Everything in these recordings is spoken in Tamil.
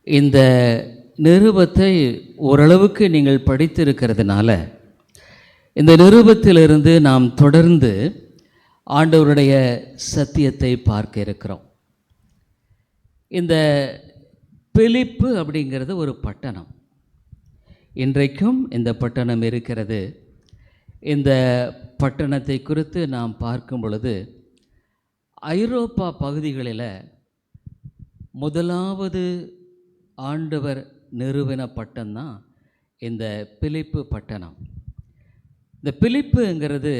இந்த நிருபத்தை ஓரளவுக்கு நீங்கள் படித்திருக்கிறதுனால இந்த நிருபத்திலிருந்து நாம் தொடர்ந்து ஆண்டவருடைய சத்தியத்தை பார்க்க இருக்கிறோம். இந்த பிலிப்பு அப்படிங்கிறது ஒரு பட்டணம். இன்றைக்கும் இந்த பட்டணம் இருக்கிறது. இந்த பட்டணத்தை குறித்து நாம் பார்க்கும் பொழுது ஐரோப்பா பகுதிகளில் முதலாவது ஆண்டவர் நிறுவன பட்டணம்தான் இந்த பிலிப்பு பட்டணம். இந்த பிலிப்புங்கிறது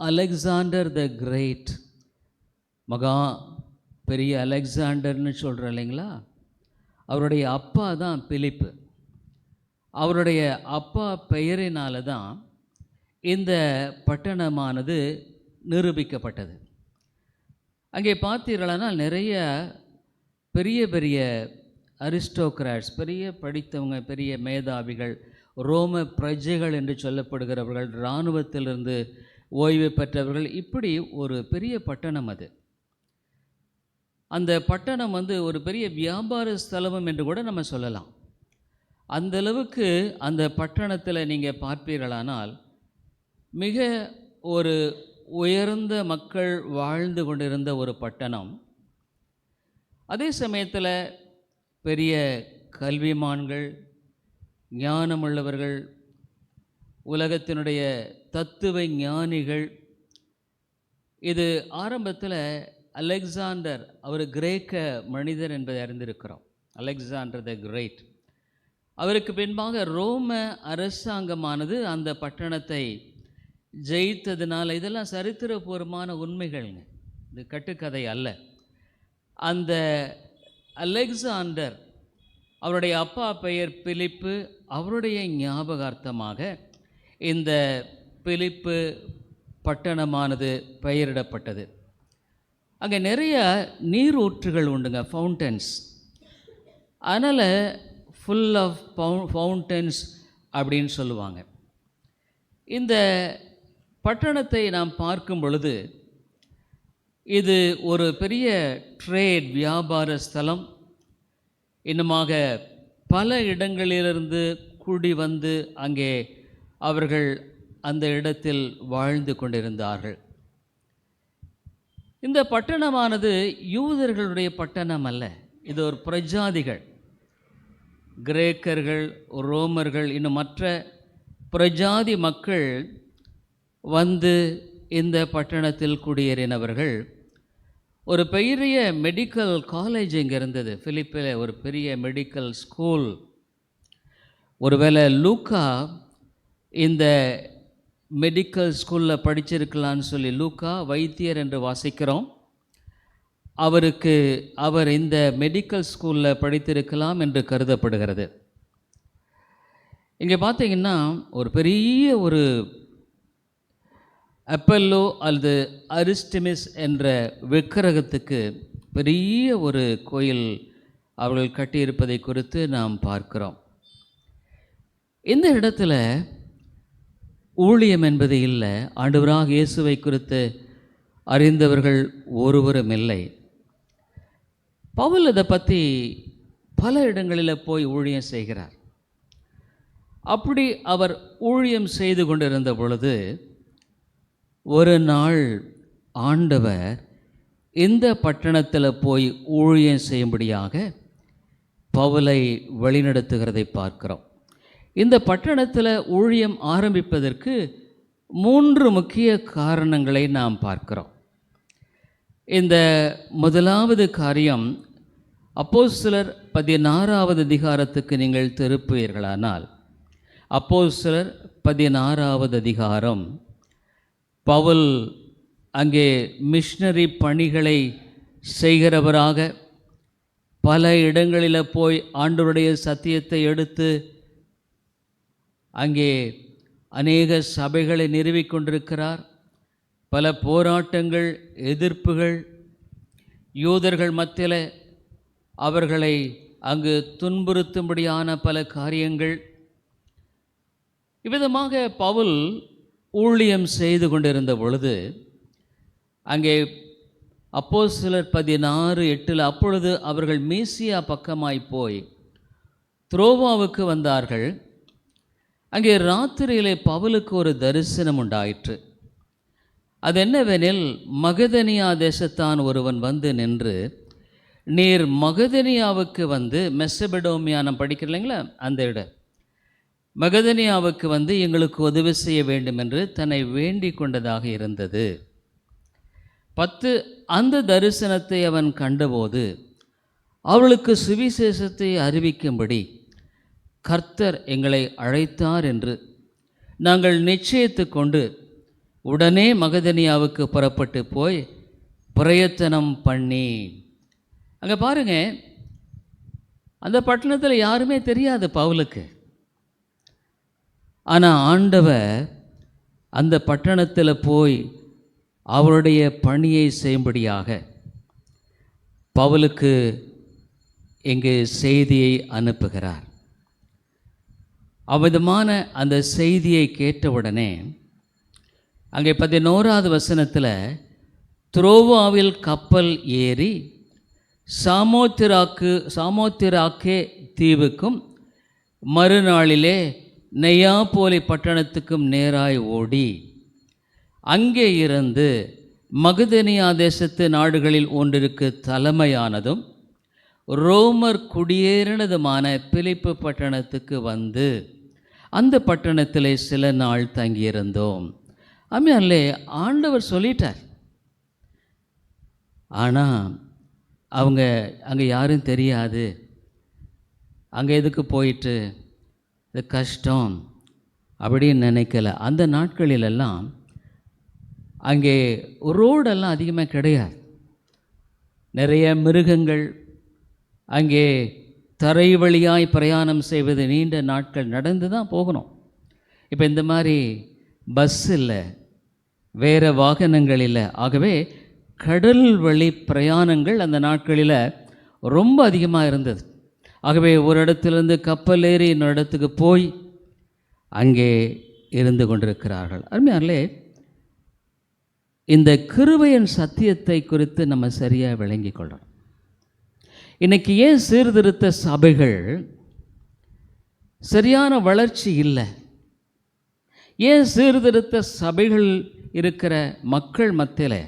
அலெக்சாண்டர் த கிரேட், மகா பெரிய அலெக்சாண்டர்னு சொல்கிறோம் இல்லைங்களா, அவருடைய அப்பா தான் பிலிப்பு. அவருடைய அப்பா பெயரினால தான் இந்த பட்டணமானது நிரூபிக்கப்பட்டது. அங்கே பார்த்தீர்களானால் நிறைய பெரிய பெரிய அரிஸ்டோக்ராட்ஸ், பெரிய படித்தவங்க, பெரிய மேதாவிகள், ரோம பிரஜைகள் என்று சொல்லப்படுகிறவர்கள், இராணுவத்திலிருந்து ஓய்வு பெற்றவர்கள், இப்படி ஒரு பெரிய பட்டணம் அது. அந்த பட்டணம் ஒரு பெரிய வியாபார ஸ்தலமும் என்று கூட நம்ம சொல்லலாம். அந்தளவுக்கு அந்த பட்டணத்தில் நீங்கள் பார்ப்பீர்களானால் மிக ஒரு உயர்ந்த மக்கள் வாழ்ந்து கொண்டிருந்த ஒரு பட்டணம். அதே சமயத்தில் பெரிய கல்விமான்கள், ஞானமுள்ளவர்கள், உலகத்தினுடைய தத்துவ ஞானிகள். இது ஆரம்பத்தில் அலெக்சாண்டர், அவர் கிரேக்க மனிதர் என்பதை அறிந்திருக்கிறோம். Alexander the Great. அவருக்கு பின்பாக ரோம அரசாங்கமானது அந்த பட்டணத்தை ஜெயித்ததுனால, இதெல்லாம் சரித்திரபூர்வமான உண்மைகள்ங்க, இது கட்டுக்கதை அல்ல. அந்த அலெக்சாண்டர், அவருடைய அப்பா பெயர் பிலிப்பு, அவருடைய ஞாபகார்த்தமாக இந்த பிலிப்பு பட்டணமானது பெயரிடப்பட்டது. அங்கே நிறைய நீரூற்றுகள் உண்டுங்க, ஃபவுண்டன்ஸ். அதனால் ஃபுல் ஆஃப் ஃபவுண்டன்ஸ் அப்படின்னு சொல்லுவாங்க. இந்த பட்டணத்தை நாம் பார்க்கும் பொழுது இது ஒரு பெரிய ட்ரேட், வியாபார ஸ்தலம். இன்னுமாக பல இடங்களிலிருந்து கூடி வந்து அங்கே அவர்கள் அந்த இடத்தில் வாழ்ந்து கொண்டிருந்தார்கள். இந்த பட்டணமானது யூதர்களுடைய பட்டணம் அல்ல, இது ஒரு பிரஜாதிகள், கிரேக்கர்கள், ரோமர்கள், இன்னும் மற்ற பிரஜாதி மக்கள் வந்து இந்த பட்டணத்தில் குடியேறினவர்கள். ஒரு பெரிய மெடிக்கல் காலேஜ் இங்கே இருந்தது பிலிப்பில், ஒரு பெரிய மெடிக்கல் ஸ்கூல். ஒருவேளை லூக்கா இந்த மெடிக்கல் ஸ்கூலில் படிச்சிருக்கலான்னு சொல்லி, லூக்கா வைத்தியர் என்று வாசிக்கிறோம், அவர் இந்த மெடிக்கல் ஸ்கூலில் படித்திருக்கலாம் என்று கருதப்படுகிறது. இங்கே பார்த்தீங்கன்னா ஒரு பெரிய ஒரு அப்பல்லோ அல்லது அரிஸ்டமிஸ் என்ற விக்கிரகத்துக்கு பெரிய ஒரு கோயில் அவர்கள் கட்டியிருப்பதை குறித்து நாம் பார்க்கிறோம். இந்த இடத்துல ஊழியம் என்பது இல்லை. ஆண்டவராக இயேசுவை குறித்து அறிந்தவர்கள் ஒருவரும் இல்லை. பவுல் இதை பற்றி பல இடங்களில் போய் ஊழியம் செய்கிறார். அப்படி அவர் ஊழியம் செய்து கொண்டிருந்த பொழுது ஒரு நாள் ஆண்டவர் இந்த பட்டணத்தில் போய் ஊழியம் செய்யும்படியாக பவுலை வழிநடத்துகிறதை பார்க்கிறோம். இந்த பட்டணத்தில் ஊழியம் ஆரம்பிப்பதற்கு 3 முக்கிய காரணங்களை நாம் பார்க்கிறோம். இந்த முதலாவது காரியம், அப்போஸ்தலர் 16வது அதிகாரத்துக்கு நீங்கள் திருப்புவீர்களானால், அப்போஸ்தலர் 16வது அதிகாரம், பவுல் அங்கே மிஷனரி பணிகளை செய்கிறவராக பல இடங்களில் போய் ஆண்டவருடைய சத்தியத்தை எடுத்து அங்கே அநேக சபைகளை நிறுவிக்கொண்டிருக்கிறார். பல போராட்டங்கள், எதிர்ப்புகள், யூதர்கள் மத்தியில் அவர்களை அங்கு துன்புறுத்தும்படியான பல காரியங்கள். இவ்விதமாக பவுல் ஊழியம் செய்து கொண்டிருந்த பொழுது அங்கே அப்போஸ்தலர் 16:8 அப்பொழுது அவர்கள் மீசியா பக்கமாய் போய் துரோவாவுக்கு வந்தார்கள். அங்கே ராத்திரியிலே பவுலுக்கு ஒரு தரிசனம் உண்டாயிற்று. அது என்னவெனில், மகதனியா தேசத்தான் ஒருவன் வந்து நின்று, நீர் மகதனியாவுக்கு வந்து, மெசபடோமியா நாம் படிக்கிறோம் இல்லைங்களா, அந்த இடம் மகதனியாவுக்கு வந்து எங்களுக்கு உதவி செய்ய வேண்டும் என்று தன்னை வேண்டிக் கொண்டதாக இருந்தது. 10 அந்த தரிசனத்தை அவன் கண்டபோது அவளுக்கு சுவிசேஷத்தை அறிவிக்கும்படி கர்த்தர் எங்களை அழைத்தார் என்று நாங்கள் நிச்சயித்து கொண்டு உடனே மகதனியாவுக்கு புறப்பட்டு போய் பிரயத்தனம் பண்ணி. அங்கே பாருங்க, அந்த பட்டணத்தில் யாருமே தெரியாது பவுலுக்கு. ஆனால் ஆண்டவர் அந்த பட்டணத்தில் போய் அவருடைய பணியை செய்யும்படியாக பவுலுக்கு இங்கு செய்தியை அனுப்புகிறார். அவ்விதமான அந்த செய்தியை கேட்டவுடனே அங்கே 11வது வசனத்தில், துரோவாவில் கப்பல் ஏறி சாமோத்திராக்கே தீவுக்கும் மறுநாளிலே நெய்யாப்போலி பட்டணத்துக்கும் நேராய் ஓடி அங்கே இருந்து மகதனியா தேசத்து நாடுகளில் ஒன்றிற்கு தலைமையானதும் ரோமர் குடியேறினதுமான பிலிப்பு பட்டணத்துக்கு வந்து அந்த பட்டணத்திலே சில நாள் தங்கியிருந்தோம். ஆமையாலே ஆண்டவர் சொல்லிட்டார். ஆனால் அவங்க அங்கே யாரும் தெரியாது, அங்கே எதுக்கு போயிட்டு இது கஷ்டம் அப்படின்னு நினைக்கல. அந்த நாட்களிலெல்லாம் அங்கே ரோடெல்லாம் அதிகமாக கிடையாது. நிறைய மிருகங்கள், அங்கே தரை வழியாய் பிரயாணம் செய்வது, நீண்ட நாட்கள் நடந்து தான் போகணும். இப்போ இந்த மாதிரி பஸ் இல்லை, வேறு வாகனங்கள் இல்லை. ஆகவே கடல் வழி பிரயாணங்கள் அந்த நாட்களில் ரொம்ப அதிகமாக இருந்தது. ஆகவே ஒரு இடத்துலேருந்து கப்பல் ஏறி இன்னொரு இடத்துக்கு போய் அங்கே இருந்து கொண்டிருக்கிறார்கள். அருமையானே, இந்த கிருபையின் சத்தியத்தை குறித்து நம்ம சரியாக விளங்கி கொள்ளணும். இன்றைக்கி ஏன் சீர்திருத்த சபைகள் சரியான வளர்ச்சி இல்லை? ஏன் சீர்திருத்த சபைகள் இருக்கிற மக்கள் மத்தியில்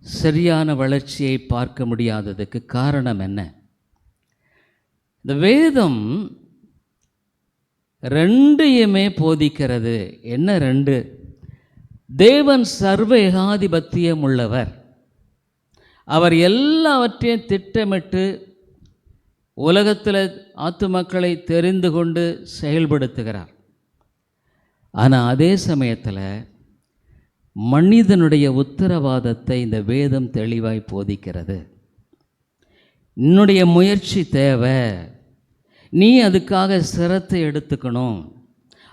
சரியான வளர்ச்சியை பார்க்க முடியாததுக்கு காரணம் என்ன? இந்த வேதம் ரெண்டையுமே போதிக்கிறது. என்ன ரெண்டு? தேவன் சர்வ ஏகாதிபத்தியம் உள்ளவர். அவர் எல்லாவற்றையும் திட்டமிட்டு உலகத்தில் ஆத்துமக்களை தெரிந்து கொண்டு செயல்படுத்துகிறார். ஆனால் அதே சமயத்தில் மனிதனுடைய உத்தரவாதத்தை இந்த வேதம் தெளிவாய் போதிக்கிறது. என்னுடைய முயற்சி தேவை, நீ அதுக்காக சிரத்தை எடுத்துக்கணும்.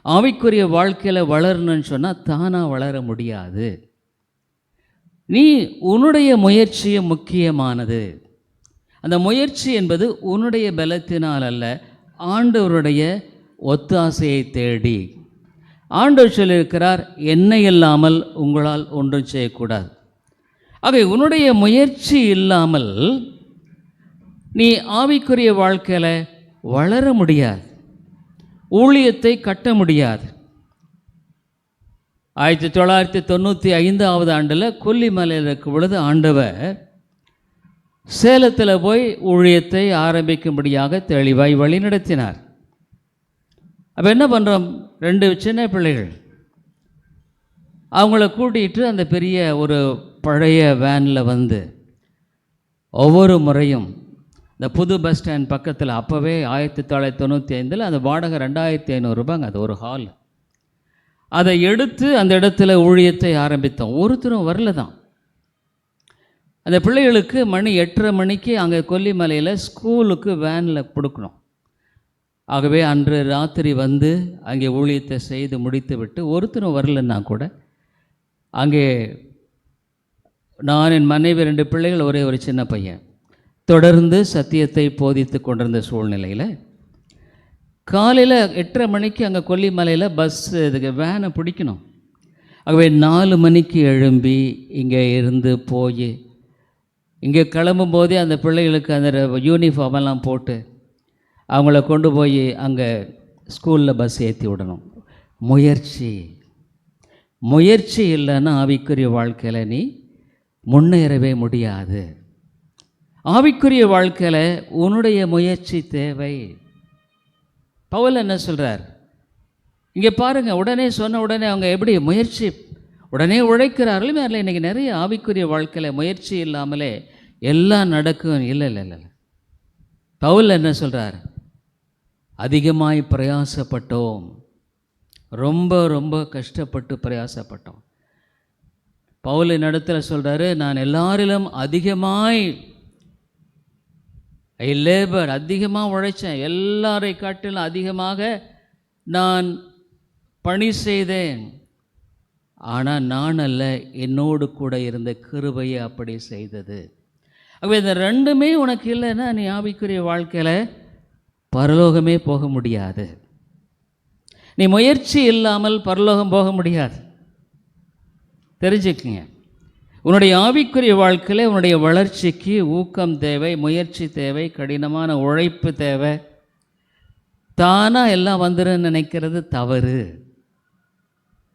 ஆவிக்குரிய வாழ்க்கையில் வளரணும்னு சொன்னால் தானாக வளர முடியாது. நீ உன்னுடைய முயற்சியும் முக்கியமானது. அந்த முயற்சி என்பது உன்னுடைய பலத்தினால் அல்ல, ஆண்டவருடைய ஒத்தாசையை தேடி. ஆண்டவர் சொல்லியிருக்கிறார், என்னை இல்லாமல் உங்களால் ஒன்றும் செய்யக்கூடாது. ஆகவே உன்னுடைய முயற்சி இல்லாமல் நீ ஆவிக்குரிய வாழ்க்கையில் வளர முடியாது, ஊழியத்தை கட்ட முடியாது. 1995 ஆண்டில் கொல்லிமலையில் இருக்கும் பொழுது ஆண்டவர் சேலத்தில் போய் ஊழியத்தை ஆரம்பிக்கும்படியாக தெளிவாய் வழி நடத்தினார். அப்போ என்ன பண்ணுறோம், 2 சின்ன பிள்ளைகள், அவங்கள கூட்டிகிட்டு அந்த பெரிய ஒரு பழைய வேனில் வந்து ஒவ்வொரு முறையும் இந்த புது பஸ் ஸ்டாண்ட் பக்கத்தில், அப்போவே 1995 அந்த வாடகை 2500 ரூபாங்க, அது ஒரு ஹால். அதை எடுத்து அந்த இடத்துல ஊழியத்தை ஆரம்பித்தோம். ஒருத்தரும் வரல தான். அந்த பிள்ளைகளுக்கு மணி 8:30 மணிக்கு அங்கே கொல்லிமலையில் ஸ்கூலுக்கு வேனில் கொடுக்கணும். ஆகவே அன்று ராத்திரி வந்து அங்கே ஊழியத்தை செய்து முடித்து விட்டு ஒருத்தரும் வரலன்னா கூட அங்கே நான், என் மனைவி, 2 பிள்ளைகள், ஒரே ஒரு சின்ன பையன் தொடர்ந்து சத்தியத்தை போதித்து கொண்டிருந்த சூழ்நிலையில் காலையில் 8:30 மணிக்கு அங்கே கொல்லிமலையில் பஸ் இதுக்கு வேனை பிடிக்கணும். ஆகவே 4 மணிக்கு எழும்பி இங்கே இருந்து போய் இங்கே கிளம்பும் போதே அந்த பிள்ளைகளுக்கு அந்த யூனிஃபார்ம் எல்லாம் போட்டு அவங்கள கொண்டு போய் அங்கே ஸ்கூலில் பஸ் ஏற்றி விடணும். முயற்சி இல்லைன்னா ஆவிக்குரிய வாழ்க்கையில் நீ முன்னேறவே முடியாது. ஆவிக்குரிய வாழ்க்கையில் உன்னுடைய முயற்சி தேவை. பவுல் என்ன சொல்கிறார் இங்கே பாருங்கள், உடனே சொன்ன உடனே அவங்க எப்படி முயற்சி உடனே உழைக்கிறார்கள். அதில் இன்றைக்கி நிறைய ஆவிக்குரிய வாழ்க்கையில் முயற்சி இல்லாமலே எல்லாம் நடக்கும். இல்லை. பவுல் என்ன சொல்கிறார், அதிகமாய் பிரயாசப்பட்டோம், ரொம்ப கஷ்டப்பட்டு பிரயாசப்பட்டோம். பவுலின் இடத்துல சொல்கிறாரு, நான் எல்லாரிலும் அதிகமாய் அதிகமாக உழைச்சேன், எல்லாரை காட்டிலும் அதிகமாக நான் பணி செய்தேன். ஆனால் நான் அல்ல, என்னோடு கூட இருந்த கிருபையை அப்படி செய்தது. ஆகவே இந்த ரெண்டுமே உனக்கு இல்லைன்னா நீ ஆவிக்குரிய வாழ்க்கையில் பரலோகமே போக முடியாது. நீ முயற்சி இல்லாமல் பரலோகம் போக முடியாது. தெரிஞ்சுக்குங்க, உன்னுடைய ஆவிக்குரிய வாழ்க்கையில் உன்னுடைய வளர்ச்சிக்கு ஊக்கம் தேவை, முயற்சி தேவை, கடினமான உழைப்பு தேவை. தானாக எல்லாம் வந்துருன்னு நினைக்கிறது தவறு.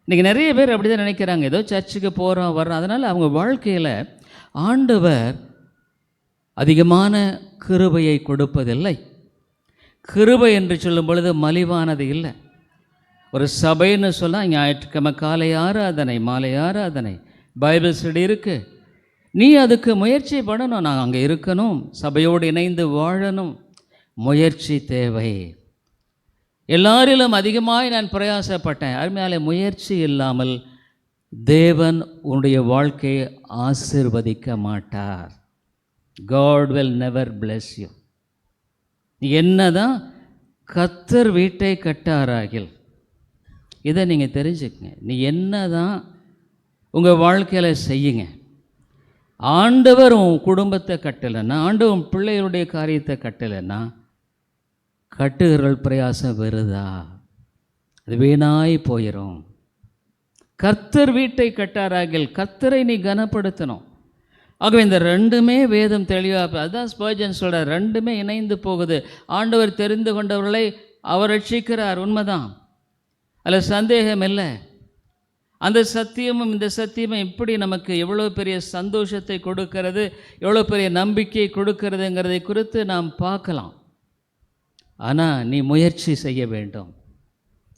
இன்றைக்கி நிறைய பேர் அப்படி தான் நினைக்கிறாங்க, ஏதோ சர்ச்சுக்கு போகிறோம் வர்றோம், அதனால் அவங்க வாழ்க்கையில் ஆண்டவர் அதிகமான கிருபையை கொடுப்பதில்லை. கிருபை என்று சொல்லும் பொழுது மலிவானது இல்லை. ஒரு சபைன்னு சொன்னால் ஞாயிற்றுக்கிழமை காலை ஆராதனை, மாலை ஆராதனை, பைபிள் ஸ்டடி இருக்குது. நீ அதுக்கு முயற்சி பண்ணணும். நான் அங்கே இருக்கணும், சபையோடு இணைந்து வாழணும். முயற்சி தேவை. எல்லாரிலும் அதிகமாய் நான் பிரயாசப்பட்டேன். அருமையாலே முயற்சி இல்லாமல் தேவன் உன்னுடைய வாழ்க்கையை ஆசீர்வதிக்க மாட்டார். God will never bless you. நீ என்னதான் கர்த்தர் வீட்டை கட்டாராகில், இதை நீங்கள் தெரிஞ்சுக்கங்க. நீ என்னதான் உங்கள் வாழ்க்கையில் செய்யுங்க, ஆண்டவர் உன் குடும்பத்தை கட்டலைன்னா, ஆண்டவர் உன் பிள்ளைகளுடைய காரியத்தை கட்டலைன்னா, கட்டுகிறவர்கள் பிரயாசம் வருதா, அது வீணாய் போயிடும். கர்த்தர் வீட்டை கட்டாராகில், கர்த்தரை நீ கனப்படுத்தணும். ஆகவே இந்த ரெண்டுமே வேதம் தெளிவாக, அதுதான் ஸ்பர்ஜன் சொல்கிறார், ரெண்டுமே இணைந்து போகுது. ஆண்டவர் தெரிந்து கொண்டவர்களை அவர் ரட்சிக்கிறார், உண்மைதான், அதில் சந்தேகம் இல்லை. அந்த சத்தியமும் இந்த சத்தியமும் இப்படி நமக்கு எவ்வளோ பெரிய சந்தோஷத்தை கொடுக்கிறது, எவ்வளோ பெரிய நம்பிக்கை கொடுக்கிறதுங்கிறதை குறித்து நாம் பார்க்கலாம். ஆனால் நீ முயற்சி செய்ய வேண்டும்.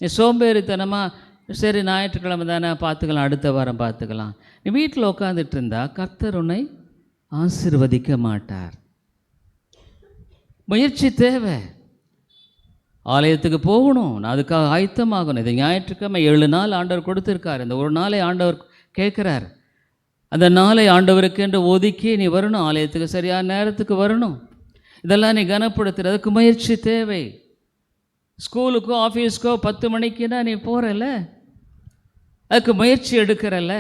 நீ சோம்பேறித்தனமாக சரி ஞாயிற்றுக்கிழமை தானே பார்த்துக்கலாம், அடுத்த வாரம் பார்த்துக்கலாம், நீ வீட்டில் உட்காந்துட்டு இருந்தால் கர்த்தர் உன்னை ஆசீர்வதிக்க மாட்டார். முயற்சி தேவை. ஆலயத்துக்கு போகணும், நான் அதுக்காக ஆயத்தமாகணும். இது ஞாயிற்றுக்கிழமை 7 நாள் ஆண்டவர் கொடுத்துருக்கார். இந்த ஒரு நாளை ஆண்டவர் கேட்குறார். அந்த நாளை ஆண்டவருக்கு என்று ஒதுக்கி நீ வரணும், ஆலயத்துக்கு சரியான நேரத்துக்கு வரணும். இதெல்லாம் நீ கனப்படுத்துகிற, அதுக்கு முயற்சி தேவை. ஸ்கூலுக்கோ ஆஃபீஸ்க்கோ 10 மணிக்குன்னா நீ போகிறல்ல, அதுக்கு முயற்சி எடுக்கிறல்ல,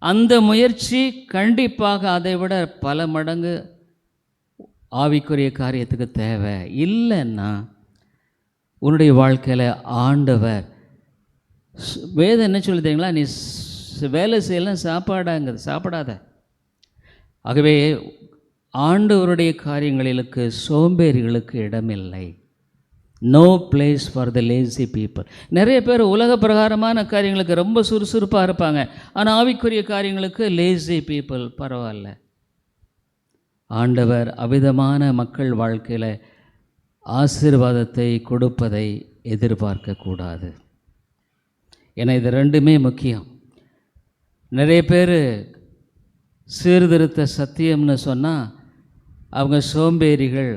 அந்த முயற்சி கண்டிப்பாக அதை விட பல மடங்கு ஆவிக்குரிய காரியத்துக்கு தேவை. இல்லைன்னா உன்னுடைய வாழ்க்கையில் ஆண்டவர், வேதம் என்ன சொல்லி தெரியுங்களா, நீ வேலை செய்யலாம் சாப்பிடாத. ஆகவே ஆண்டவருடைய காரியங்களுக்கு சோம்பேறிகளுக்கு இடமில்லை. No place for the lazy people. நிறைய பேர் உலக பிரகாரமான காரியங்களுக்கு ரொம்ப சுறுசுறுப்பாக இருப்பாங்க, ஆனால் ஆவிக்குரிய காரியங்களுக்கு லேசி பீப்புள் பரவாயில்ல. ஆண்டவர் அவிதமான மக்கள் வாழ்க்கையில் ஆசீர்வாதத்தை கொடுப்பதை எதிர்பார்க்கக்கூடாது. ஏன்னா இது ரெண்டுமே முக்கியம். நிறைய பேர் சீர்திருத்த சத்தியம்னு சொன்னால் அவங்க சோம்பேறிகள்.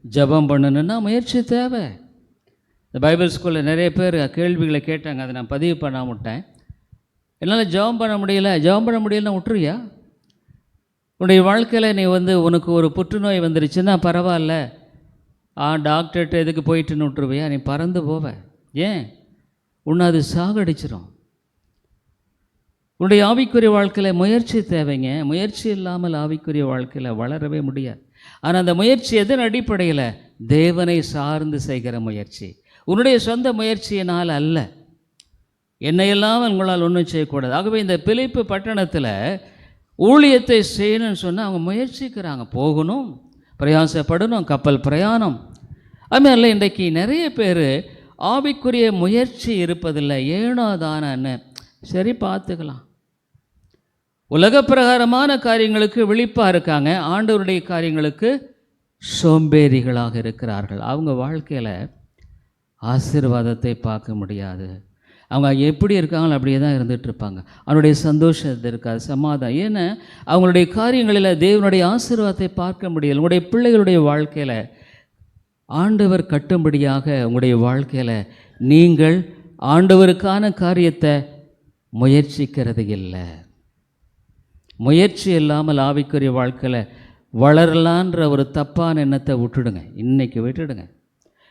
ஜெபம் பண்ணணுன்னா முயற்சி தேவை. இந்த பைபிள் ஸ்கூலில் நிறைய பேர் கேள்விகளை கேட்டாங்க, அதை நான் பதிவு பண்ணாம விட்டேன். என்னால் ஜெபம் பண்ண முடியலன்னா விட்டுருவியா? உன்னுடைய வாழ்க்கையில் நீ உனக்கு ஒரு புற்றுநோய் வந்துருச்சுன்னா பரவாயில்ல, டாக்டர்கிட்ட எதுக்கு போயிட்டுன்னு விட்டுருவியா? நீ பறந்து போவ. ஏன்? உன்னை அது சாகடிச்சிடும். உன்னுடைய ஆவிக்குரிய வாழ்க்கையில் முயற்சி தேவைங்க. முயற்சி இல்லாமல் ஆவிக்குரிய வாழ்க்கையில் வளரவே முடியாது. ஆனால் அந்த முயற்சி எதன் அடிப்படையில்? தேவனை சார்ந்து செய்கிற முயற்சி, உன்னுடைய சொந்த முயற்சியினால் அல்ல. என்னையெல்லாம் உங்களால் ஒன்றும் செய்யக்கூடாது. ஆகவே இந்த பிலிப்பு பட்டணத்தில் ஊழியத்தை செய்யணும்னு சொன்னால் அவங்க முயற்சிக்கிறாங்க. போகணும், பிரயாசப்படணும், கப்பல் பிரயாணம். அதுமாதிரில இன்றைக்கு நிறைய பேர் ஆவிக்குரிய முயற்சி இருப்பதில்லை. ஏனோ தானே சரி பார்த்துக்கலாம். உலக பிரகாரமான காரியங்களுக்கு விழிப்பாக இருக்காங்க, ஆண்டவருடைய காரியங்களுக்கு சோம்பேறிகளாக இருக்கிறார்கள். அவங்க வாழ்க்கையில் ஆசீர்வாதத்தை பார்க்க முடியாது. அவங்க எப்படி இருக்காங்களோ அப்படியே தான் இருந்துகிட்ருப்பாங்க. அவனுடைய சந்தோஷத்தை இருக்காது, சமாதானம். ஏன்னா அவங்களுடைய காரியங்களில் தேவனுடைய ஆசீர்வாதத்தை பார்க்க முடியல. உங்களுடைய பிள்ளைகளுடைய வாழ்க்கையில் ஆண்டவர் கட்டும்படியாக உங்களுடைய வாழ்க்கையில் நீங்கள் ஆண்டவருக்கான காரியத்தை முயற்சிக்கிறது இல்லை. முயற்சி இல்லாமல் ஆவிக்குரிய வாழ்க்கையில் வளரலான்ற ஒரு தப்பான எண்ணத்தை விட்டுடுங்க. இன்றைக்கி விட்டுடுங்க.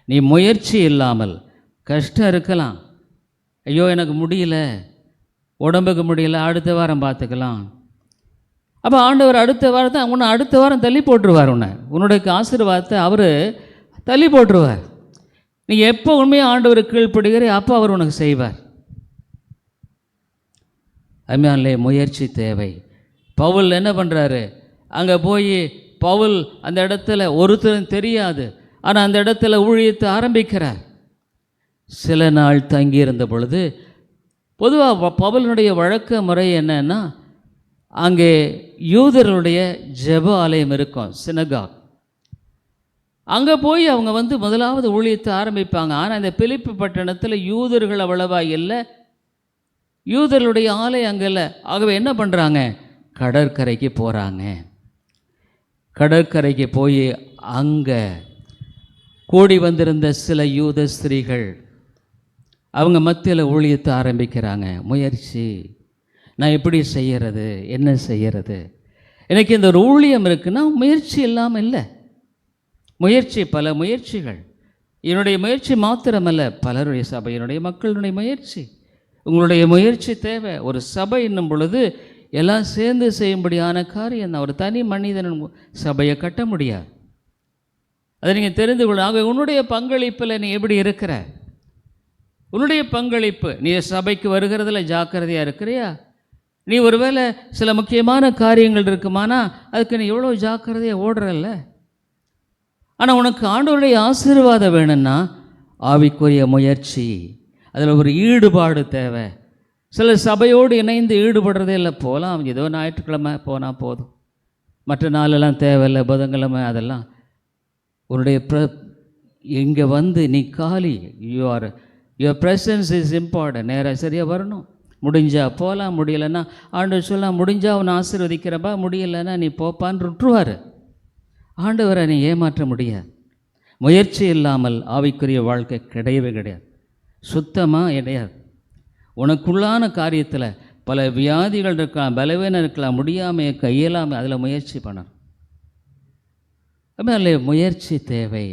நீ முயற்சி இல்லாமல் கஷ்டம் இருக்கலாம். ஐயோ எனக்கு முடியல, உடம்புக்கு முடியல, அடுத்த வாரம் பார்த்துக்கலாம். அப்போ ஆண்டவர் அடுத்த வாரத்தை உன்னை அடுத்த வாரம் தள்ளி போட்டுருவார். உன்னுடைய ஆசீர்வாதத்தை அவர் தள்ளி போட்டுருவார். நீ எப்போ உண்மையாக ஆண்டவருக்கு கீழ்ப்படுகிற அப்போ அவர் உனக்கு செய்வார். அதுமாதிரிலே முயற்சி தேவை. பவுல் என்ன பண்ணுறாரு, அங்கே போய் பவுல் அந்த இடத்துல ஒருத்தரும் தெரியாது, ஆனால் அந்த இடத்துல ஊழியத்தை ஆரம்பிக்கிறார். சில நாள் தங்கியிருந்த பொழுது பொதுவாக பவுலினுடைய வழக்க முறை என்னன்னா, அங்கே யூதர்களுடைய ஜெப ஆலயம் இருக்கும், சினகாக். அங்கே போய் அவங்க முதலாவது ஊழியத்தை ஆரம்பிப்பாங்க. ஆனால் இந்த பிலிப்பு பட்டணத்தில் யூதர்கள் அவ்வளவா இல்லை, யூதர்களுடைய ஆலயம் அங்கே இல்லை. ஆகவே என்ன பண்ணுறாங்க, கடற்கரைக்கு போகிறாங்க. கடற்கரைக்கு போய் அங்கே கூடி வந்திருந்த சில யூத ஸ்திரீகள் அவங்க மத்தியில் ஊழியத்தை ஆரம்பிக்கிறாங்க. முயற்சி, நான் எப்படி செய்கிறது, என்ன செய்கிறது. எனக்கு இந்த ஒரு ஊழியம் இருக்குன்னா முயற்சி இல்லாமல் இல்லை. முயற்சி, பல முயற்சிகள். என்னுடைய முயற்சி மாத்திரமல்ல, பலருடைய சபையினுடைய மக்களுடைய முயற்சி. உங்களுடைய முயற்சி தேவை. ஒரு சபை என்னும் பொழுது எல்லாம் சேர்ந்து செய்யும்படியான காரியம் தான். ஒரு தனி மனிதன் சபையை கட்ட முடியாது. அதை நீங்கள் தெரிந்து கொள்ள. ஆக உன்னுடைய பங்களிப்பில் நீ எப்படி இருக்கிற, உன்னுடைய பங்களிப்பு, நீ சபைக்கு வருகிறதுல ஜாக்கிரதையாக இருக்கிறியா? நீ ஒருவேளை சில முக்கியமான காரியங்கள் இருக்குமானா அதுக்கு நீ எவ்வளோ ஜாக்கிரதையாக ஓடுறல்ல. ஆனால் உனக்கு ஆண்டவருடைய ஆசீர்வாதம் வேணும்னா ஆவிக்குரிய முயற்சி, அதில் ஒரு ஈடுபாடு தேவை. சில சபையோடு இணைந்து ஈடுபடுறதே இல்லை. போகலாம், ஏதோ ஞாயிற்றுக்கிழமை போனால் போதும், மற்ற நாளெல்லாம் தேவையில்லை, புதன்கிழமை அதெல்லாம். உன்னுடைய இங்கே நீ காலி, யுவர் ப்ரெசன்ஸ் இஸ் இம்பார்ட்டன்ட். நேராக சரியாக வரணும். முடிஞ்சால் போகலாம், முடியலைன்னா ஆண்டவர் சொல்லலாம், முடிஞ்சால் அவனை ஆசீர்வதிக்கிறப்பா, முடியலைன்னா நீ போப்பான்னு விட்டுருவார். ஆண்டவரை நீ ஏமாற்ற முடியாது. முயற்சி இல்லாமல் ஆவிக்குரிய வாழ்க்கை கிடையவே கிடையாது, சுத்தமாக கிடையாது. உனக்குள்ளான காரியத்தில் பல வியாதிகள் இருக்கலாம், பலவீனம் இருக்கலாம், முடியாமல் இருக்க, இயலாமல், அதில் முயற்சி பண்ணணும். அதுமாதிரி முயற்சி தேவை.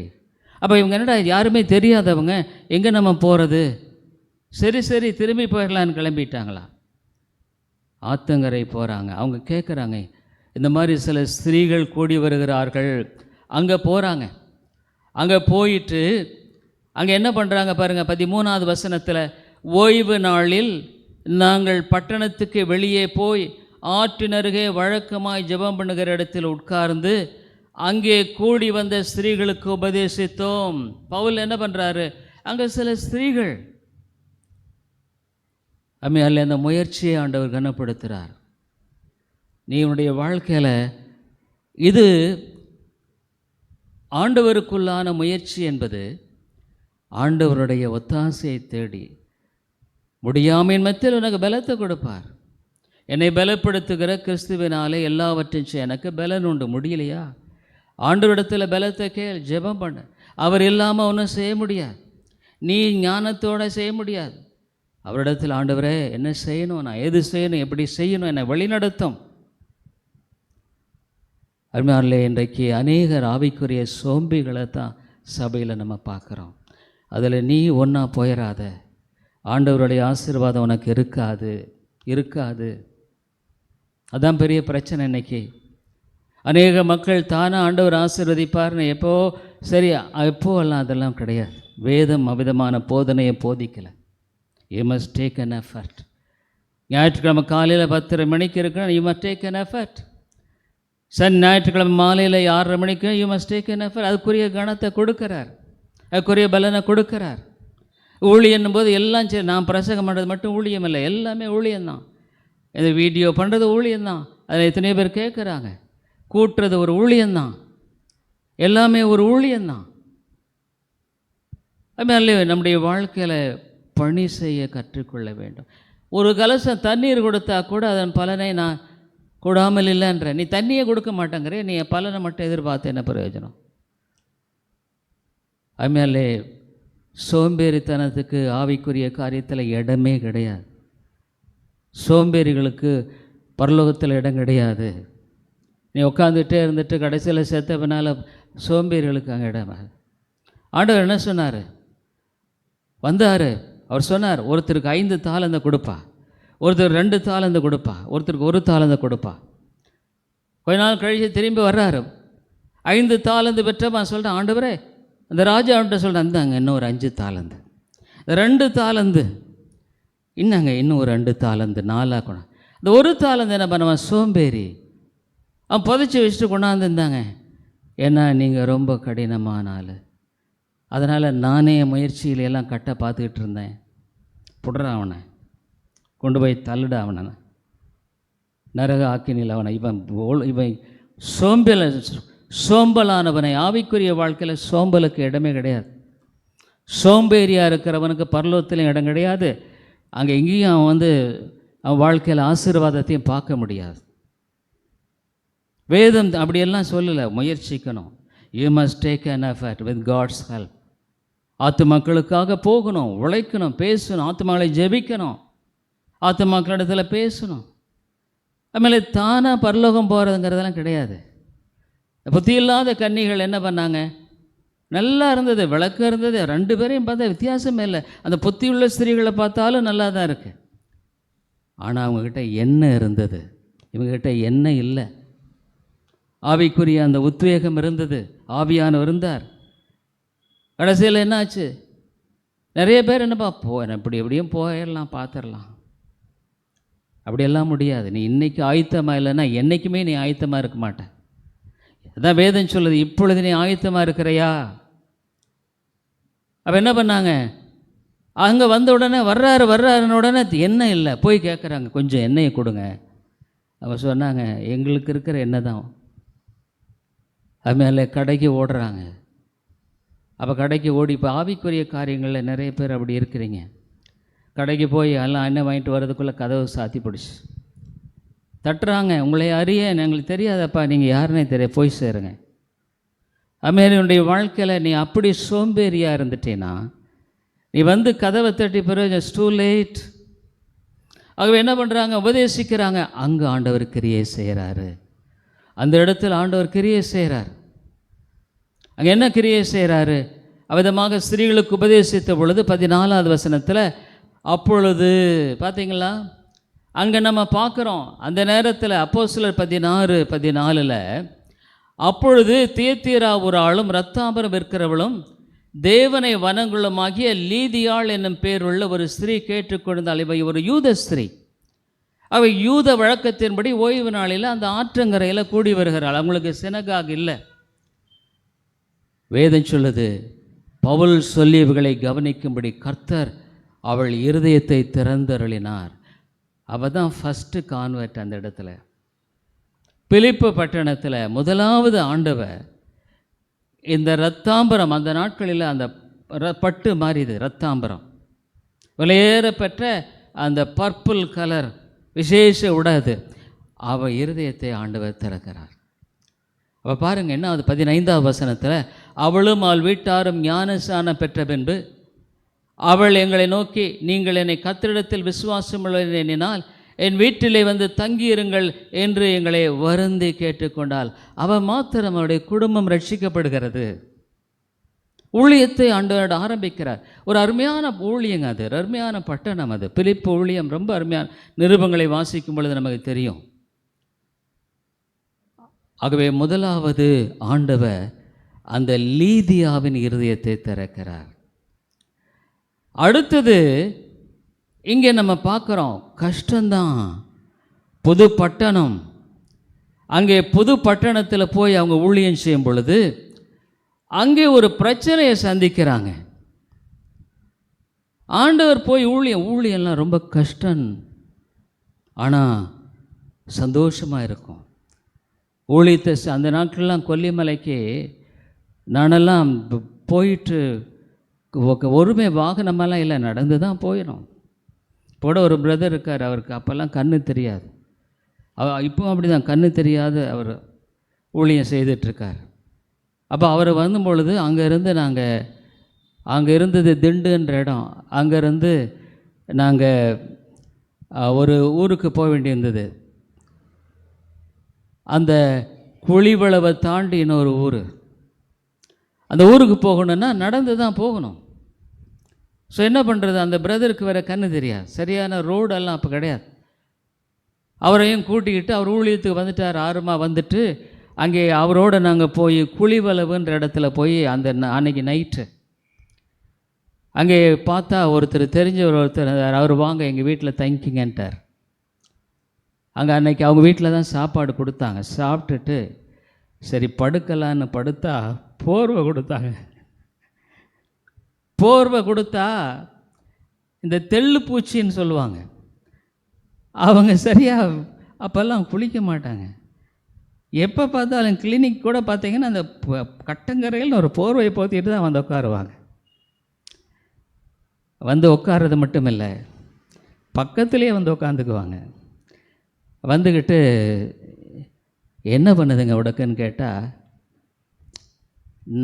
அப்போ இவங்க என்னடா யாருமே தெரியாதவங்க, எங்கே நம்ம போகிறது, சரி திரும்பி போயிடலான்னு கிளம்பிட்டாங்களா? ஆத்தங்கரை போகிறாங்க. அவங்க கேட்குறாங்க, இந்த மாதிரி சில ஸ்திரீகள் கூடி வருகிறார்கள். அங்கே போகிறாங்க. அங்கே போயிட்டு அங்கே என்ன பண்ணுறாங்க பாருங்கள், 13வது வசனத்தில், ஓய்வு நாளில் நாங்கள் பட்டணத்துக்கு வெளியே போய் ஆற்றினருகே வழக்கமாய் ஜெபம் பண்ணுகிற இடத்தில் உட்கார்ந்து அங்கே கூடி வந்த ஸ்திரீகளுக்கு உபதேசித்தோம். பவுல் என்ன பண்ணுறாரு, அங்கே சில ஸ்திரீகள் அல்ல, அந்த முயற்சியை ஆண்டவர் கனப்படுத்துகிறார். நீ உன்னுடைய வாழ்க்கையில் இது ஆண்டவருக்குள்ளான முயற்சி என்பது ஆண்டவருடைய ஒத்தாசையை தேடி முடியாமையின் மத்தியில் உனக்கு பலத்தை கொடுப்பார். என்னை பலப்படுத்துகிற கிறிஸ்துவினாலே எல்லாவற்றையும் செய்ய எனக்கு பலன் உண்டு. முடியலையா, ஆண்டவரிடத்தில் பலத்தை கேள், ஜெபம் பண்ண. அவர் இல்லாமல் ஒன்றும் செய்ய முடியாது. நீ ஞானத்தோடு செய்ய முடியாது. அவரிடத்தில், ஆண்டவரே என்ன செய்யணும், நான் எது செய்யணும், எப்படி செய்யணும், என்னை வழிநடத்தும். அருமையானே, இன்றைக்கு அநேகர் ஆவிக்குரிய சோம்பிகளை தான் சபையில் நம்ம பார்க்குறோம். அதில் நீ ஒன்றா போயிடாத. ஆண்டவருடைய ஆசீர்வாதம் உனக்கு இருக்காது. அதான் பெரிய பிரச்சனை. இன்றைக்கி அநேக மக்கள் தானாக ஆண்டவர் ஆசீர்வதிப்பார்னு எப்போவெல்லாம் அதெல்லாம் கிடையாது. வேதம் அவிதமான போதனையை போதிக்கலை. You must take an effort. ஞாயிற்றுக்கிழமை காலையில் 10:30 மணிக்கு இருக்கணும், you must take an effort. ஞாயிற்றுக்கிழமை மாலையில் 6:30 மணிக்கு you must take an effort. அதுக்குரிய கணத்தை கொடுக்குறார், அதுக்குரிய பலனை கொடுக்குறார். ஊழியன்னும் போது எல்லாம் சரி, நான் பிரசங்கம் பண்ணுறது மட்டும் ஊழியம் இல்லை, எல்லாமே ஊழியம்தான். இந்த வீடியோ பண்ணுறது ஊழியம்தான், அதில் எத்தனையோ பேர் கேட்குறாங்க. கூட்டுறது ஒரு ஊழியம்தான், எல்லாமே ஒரு ஊழியம்தான். அதுமாதிரி நம்முடைய வாழ்க்கையில் பணி செய்ய கற்றுக்கொள்ள வேண்டும். ஒரு கலசம் தண்ணீர் கொடுத்தா கூட அதன் பலனை நான் கூடாமல் இல்லைன்ற, நீ தண்ணியை கொடுக்க மாட்டேங்கிற, நீ பலனை மட்டும் எதிர்பார்த்து என்ன பிரயோஜனம்? அதுமாதிரி சோம்பேறித்தனத்துக்கு ஆவிக்குரிய காரியத்தில் இடமே கிடையாது. சோம்பேறிகளுக்கு பரலோகத்தில் இடம் கிடையாது. நீ உட்காந்துட்டே இருந்துட்டு கடைசியில் செத்த பின்னால் சோம்பேறிகளுக்கு அங்கே இடம். ஆண்டவர் என்ன சொன்னார்? வந்தார், அவர் சொன்னார், ஒருத்தருக்கு 5 தாலந்தை கொடுப்பா, ஒருத்தருக்கு 2 தாலந்தை கொடுப்பா, ஒருத்தருக்கு 1 தாலந்தை கொடுப்பா. கொஞ்ச நாள் கழித்து திரும்பி வர்றாரு. 5 தாலந்து பெற்றப்பா சொல்கிறேன், ஆண்டவரே அந்த ராஜா அவன்கிட்ட சொல்கிறேன், இந்தாங்க இன்னும் ஒரு 5 தாலந்து, 2 தாலந்து இன்னங்க இன்னும் ஒரு 2 தாலந்து, 4 ஆக்கணும். இந்த 1 தாலந்து என்ன பண்ணுவான்? சோம்பேறி. அவன் புதைச்சி வச்சுட்டு கொண்டாந்து இருந்தாங்க. ஏன்னா நீங்கள் ரொம்ப கடினமான ஆள், அதனால் நானே முயற்சியில் எல்லாம் கட்ட பார்த்துக்கிட்டு இருந்தேன். புடுற அவனை கொண்டு போய் தள்ளுட, அவனை நரக ஆக்கினில் அவனை. இவன் சோம்பலானவனை. ஆவிக்குரிய வாழ்க்கையில் சோம்பலுக்கு இடமே கிடையாது. சோம்பேறியாக இருக்கிறவனுக்கு பரலோகத்திலையும் இடம் கிடையாது. அங்கே எங்கேயும் அவன் அவன் வாழ்க்கையில் ஆசீர்வாதத்தையும் பார்க்க முடியாது. வேதம் அப்படியெல்லாம் சொல்லலை, முயற்சிக்கணும். You must take an effort with God's help. ஆத்துமாக்களுக்காக போகணும், உழைக்கணும், பேசணும், ஆத்துமாக்களை ஜெபிக்கணும், ஆத்துமாக்களிடத்தில் பேசணும். அதுமாதிரி தானாக பரலோகம் போகிறதுங்கிறதெல்லாம் கிடையாது. புத்தி இல்லாத கன்னிகள் என்ன பண்ணாங்க? நல்லா இருந்தது, விளக்கம் இருந்தது, 2 பேரையும் பார்த்தா வித்தியாசமே இல்லை. அந்த புத்தியுள்ள ஸ்திரீகளை பார்த்தாலும் நல்லா தான் இருக்குது. ஆனால் அவங்கக்கிட்ட எண்ணெய் இருந்தது, இவங்ககிட்ட எண்ணெய் இல்லை. ஆவிக்குரிய அந்த உத்வேகம் இருந்தது, ஆவியானவர் இருந்தார். கடைசியில் என்னாச்சு? நிறைய பேர் என்னப்பா இப்படி எப்படியும் போயிடலாம், பார்த்துடலாம். அப்படியெல்லாம் முடியாது. நீ இன்றைக்கி ஆயத்தமாக இல்லைன்னா என்றைக்குமே நீ ஆயத்தமாக இருக்க மாட்டேன். அதான் வேதம் சொல்லுது, இப்பொழுது நீ ஆயத்தமாக இருக்கிறையா? அப்போ என்ன பண்ணாங்க? அங்கே வந்த உடனே வர்றாருன்னு உடனே எண்ணெய் இல்லை, போய் கேட்குறாங்க, கொஞ்சம் எண்ணெயை கொடுங்க. அவங்க சொன்னாங்க, எங்களுக்கு இருக்கிற எண்ணெய் தான். அதுமாதிரி கடைக்கு ஓடுறாங்க. அப்போ கடைக்கு ஓடி, இப்போ ஆவிக்குரிய காரியங்களில் நிறைய பேர் அப்படி இருக்கிறீங்க. கடைக்கு போய் எல்லாம் எண்ணெய் வாங்கிட்டு வர்றதுக்குள்ளே கதவு சாத்தி பிடிச்சி தட்டுறாங்க. உங்களை அறிய எங்களுக்கு தெரியாதப்பா, நீங்கள் யாருன்னே தெரியாது, போய் சேருங்க. அதுமாரி உன்னுடைய வாழ்க்கையில் நீ அப்படி சோம்பேறியாக இருந்துட்டேன்னா, நீ கதவை தட்டி பிறகு இட்ஸ் டூ லேட். ஆகவே என்ன பண்ணுறாங்க? உபதேசிக்கிறாங்க. அங்கே ஆண்டவர் கிரியை செய்கிறாரு, அந்த இடத்துல ஆண்டவர் கிரியை செய்கிறார். அங்கே என்ன கிரியை செய்கிறாரு? அவ்விதமாக ஸ்திரீகளுக்கு உபதேசித்த பொழுது 14வது வசனத்தில், அப்பொழுது பார்த்தீங்களா, அங்கே நம்ம பார்க்குறோம் அந்த நேரத்தில் அப்போஸ்தலர் 16:14 அப்பொழுது தியத்தீரா ஒரு ஆளும் இரத்தாம்பரம் விற்கிறவளும் தேவனை வணங்குளுமாகிய லீதியாள் என்னும் பேருள்ள ஒரு ஸ்திரீ கேட்டுக்கொண்டாள். இவை ஒரு யூத ஸ்திரீ. அவை யூத வழக்கத்தின்படி ஓய்வு நாளில் அந்த ஆற்றங்கரையில் கூடி வருகிறாள். அவங்களுக்கு சினகாக் இல்லை. வேதம் சொல்லுது, பவுல் சொல்லியவர்களை கவனிக்கும்படி கர்த்தர் அவள் இருதயத்தை திறந்தருளினார். அவள் தான் ஃபஸ்ட்டு கான்வெர்ட். அந்த இடத்துல பிலிப்பு பட்டணத்தில் முதலாவது ஆண்டவர் இந்த இரத்தாம்பரம், அந்த நாட்களில் அந்த பட்டு மாறிது, இரத்தாம்பரம் விலையேற பெற்ற அந்த பர்பிள் கலர் விசேஷ உடாது, அவள் இருதயத்தை ஆண்டவர் திறக்கிறார். அவள் பாருங்கள் என்ன அது 15வது வசனத்தில், அவளும் அவள் வீட்டாரும் ஞானஸ்நானம் பெற்ற பின்பு அவள் எங்களை நோக்கி, நீங்கள் என்னை கர்த்தரிடத்தில் விசுவாசமுள்ள எண்ணினால் என் வீட்டிலே தங்கியிருங்கள் என்று எங்களை வருந்தி கேட்டுக்கொண்டாள். அவள் மாத்திரம் அவருடைய குடும்பம் ரட்சிக்கப்படுகிறது. ஊழியத்தை ஆண்டவரோடு ஆரம்பிக்கிறார். ஒரு அருமையான ஊழியங்க அது, அருமையான பட்டணம் அது. பிலிப்பு ஊழியம் ரொம்ப அருமையான நிருபங்களை வாசிக்கும் பொழுது நமக்கு தெரியும். ஆகவே முதலாவது ஆண்டவர் அந்த லீதியாவின் இருதயத்தை திறக்கிறார். அடுத்தது இங்கே நம்ம பார்க்குறோம், கஷ்டம்தான். புது பட்டணம், அங்கே புது பட்டணத்தில் போய் அவங்க ஊழியம் செய்யும் பொழுது அங்கே ஒரு பிரச்சனையை சந்திக்கிறாங்க. ஆண்டவர் போய் ஊழியம்லாம் ரொம்ப கஷ்டம், ஆனால் சந்தோஷமாக இருக்கும். ஊழியத்தை அந்த நாட்கள்லாம் கொல்லிமலைக்கு நானெல்லாம் போயிட்டு ஒருமே வாகனமெல்லாம் இல்லை, நடந்து தான் போயிடும். கூட ஒரு பிரதர் இருக்கார், அவருக்கு அப்போல்லாம் கண்ணு தெரியாது. இப்போ அப்படி தான், கண்ணு தெரியாத அவர் ஊழியம் செய்துட்ருக்கார். அப்போ அவர் வரும்பொழுது அங்கே இருந்தது திண்டுன்ற இடம், அங்கேருந்து நாங்கள் ஒரு ஊருக்கு போக வேண்டியிருந்தது. அந்த குழிவளவை தாண்டி இன்னொரு ஊர், அந்த ஊருக்கு போகணுன்னா நடந்து தான் போகணும். ஸோ என்ன பண்ணுறது, அந்த பிரதருக்கு வேறு கண்ணு தெரியாது, சரியான ரோடெல்லாம் அப்போ கிடையாது. அவரையும் கூட்டிக்கிட்டு அவர் ஊழியத்துக்கு வந்துட்டார். ஆர்வமாக வந்துட்டு அங்கே அவரோடு நாங்கள் போய் குழிவளவுன்ற இடத்துல போய் அன்னைக்கு நைட்டு அங்கே பார்த்தா ஒருத்தர் அவர் வாங்க எங்கள் வீட்டில் தங்கிங்கன்ட்டார். அங்கே அன்னைக்கு அவங்க வீட்டில் தான் சாப்பாடு கொடுத்தாங்க. சாப்பிட்டுட்டு சரி படுக்கலான்னு படுத்தா போர்வை கொடுத்தாங்க. போர்வை கொடுத்தா இந்த தெள்ளு பூச்சின்னு சொல்லுவாங்க, அவங்க சரியாக அப்போல்லாம் குளிக்க மாட்டாங்க. எப்போ பார்த்தாலும் கிளினிக் கூட பார்த்தீங்கன்னா அந்த கட்டங்கரையில் ஒரு போர்வையை போத்திட்டு தான் வந்து உட்காருவாங்க. வந்து உட்கார்றது மட்டும் இல்லை, பக்கத்துலேயே வந்து உட்காந்துக்குவாங்க. வந்துக்கிட்டு என்ன பண்ணுதுங்க உடக்குன்னு கேட்டால்,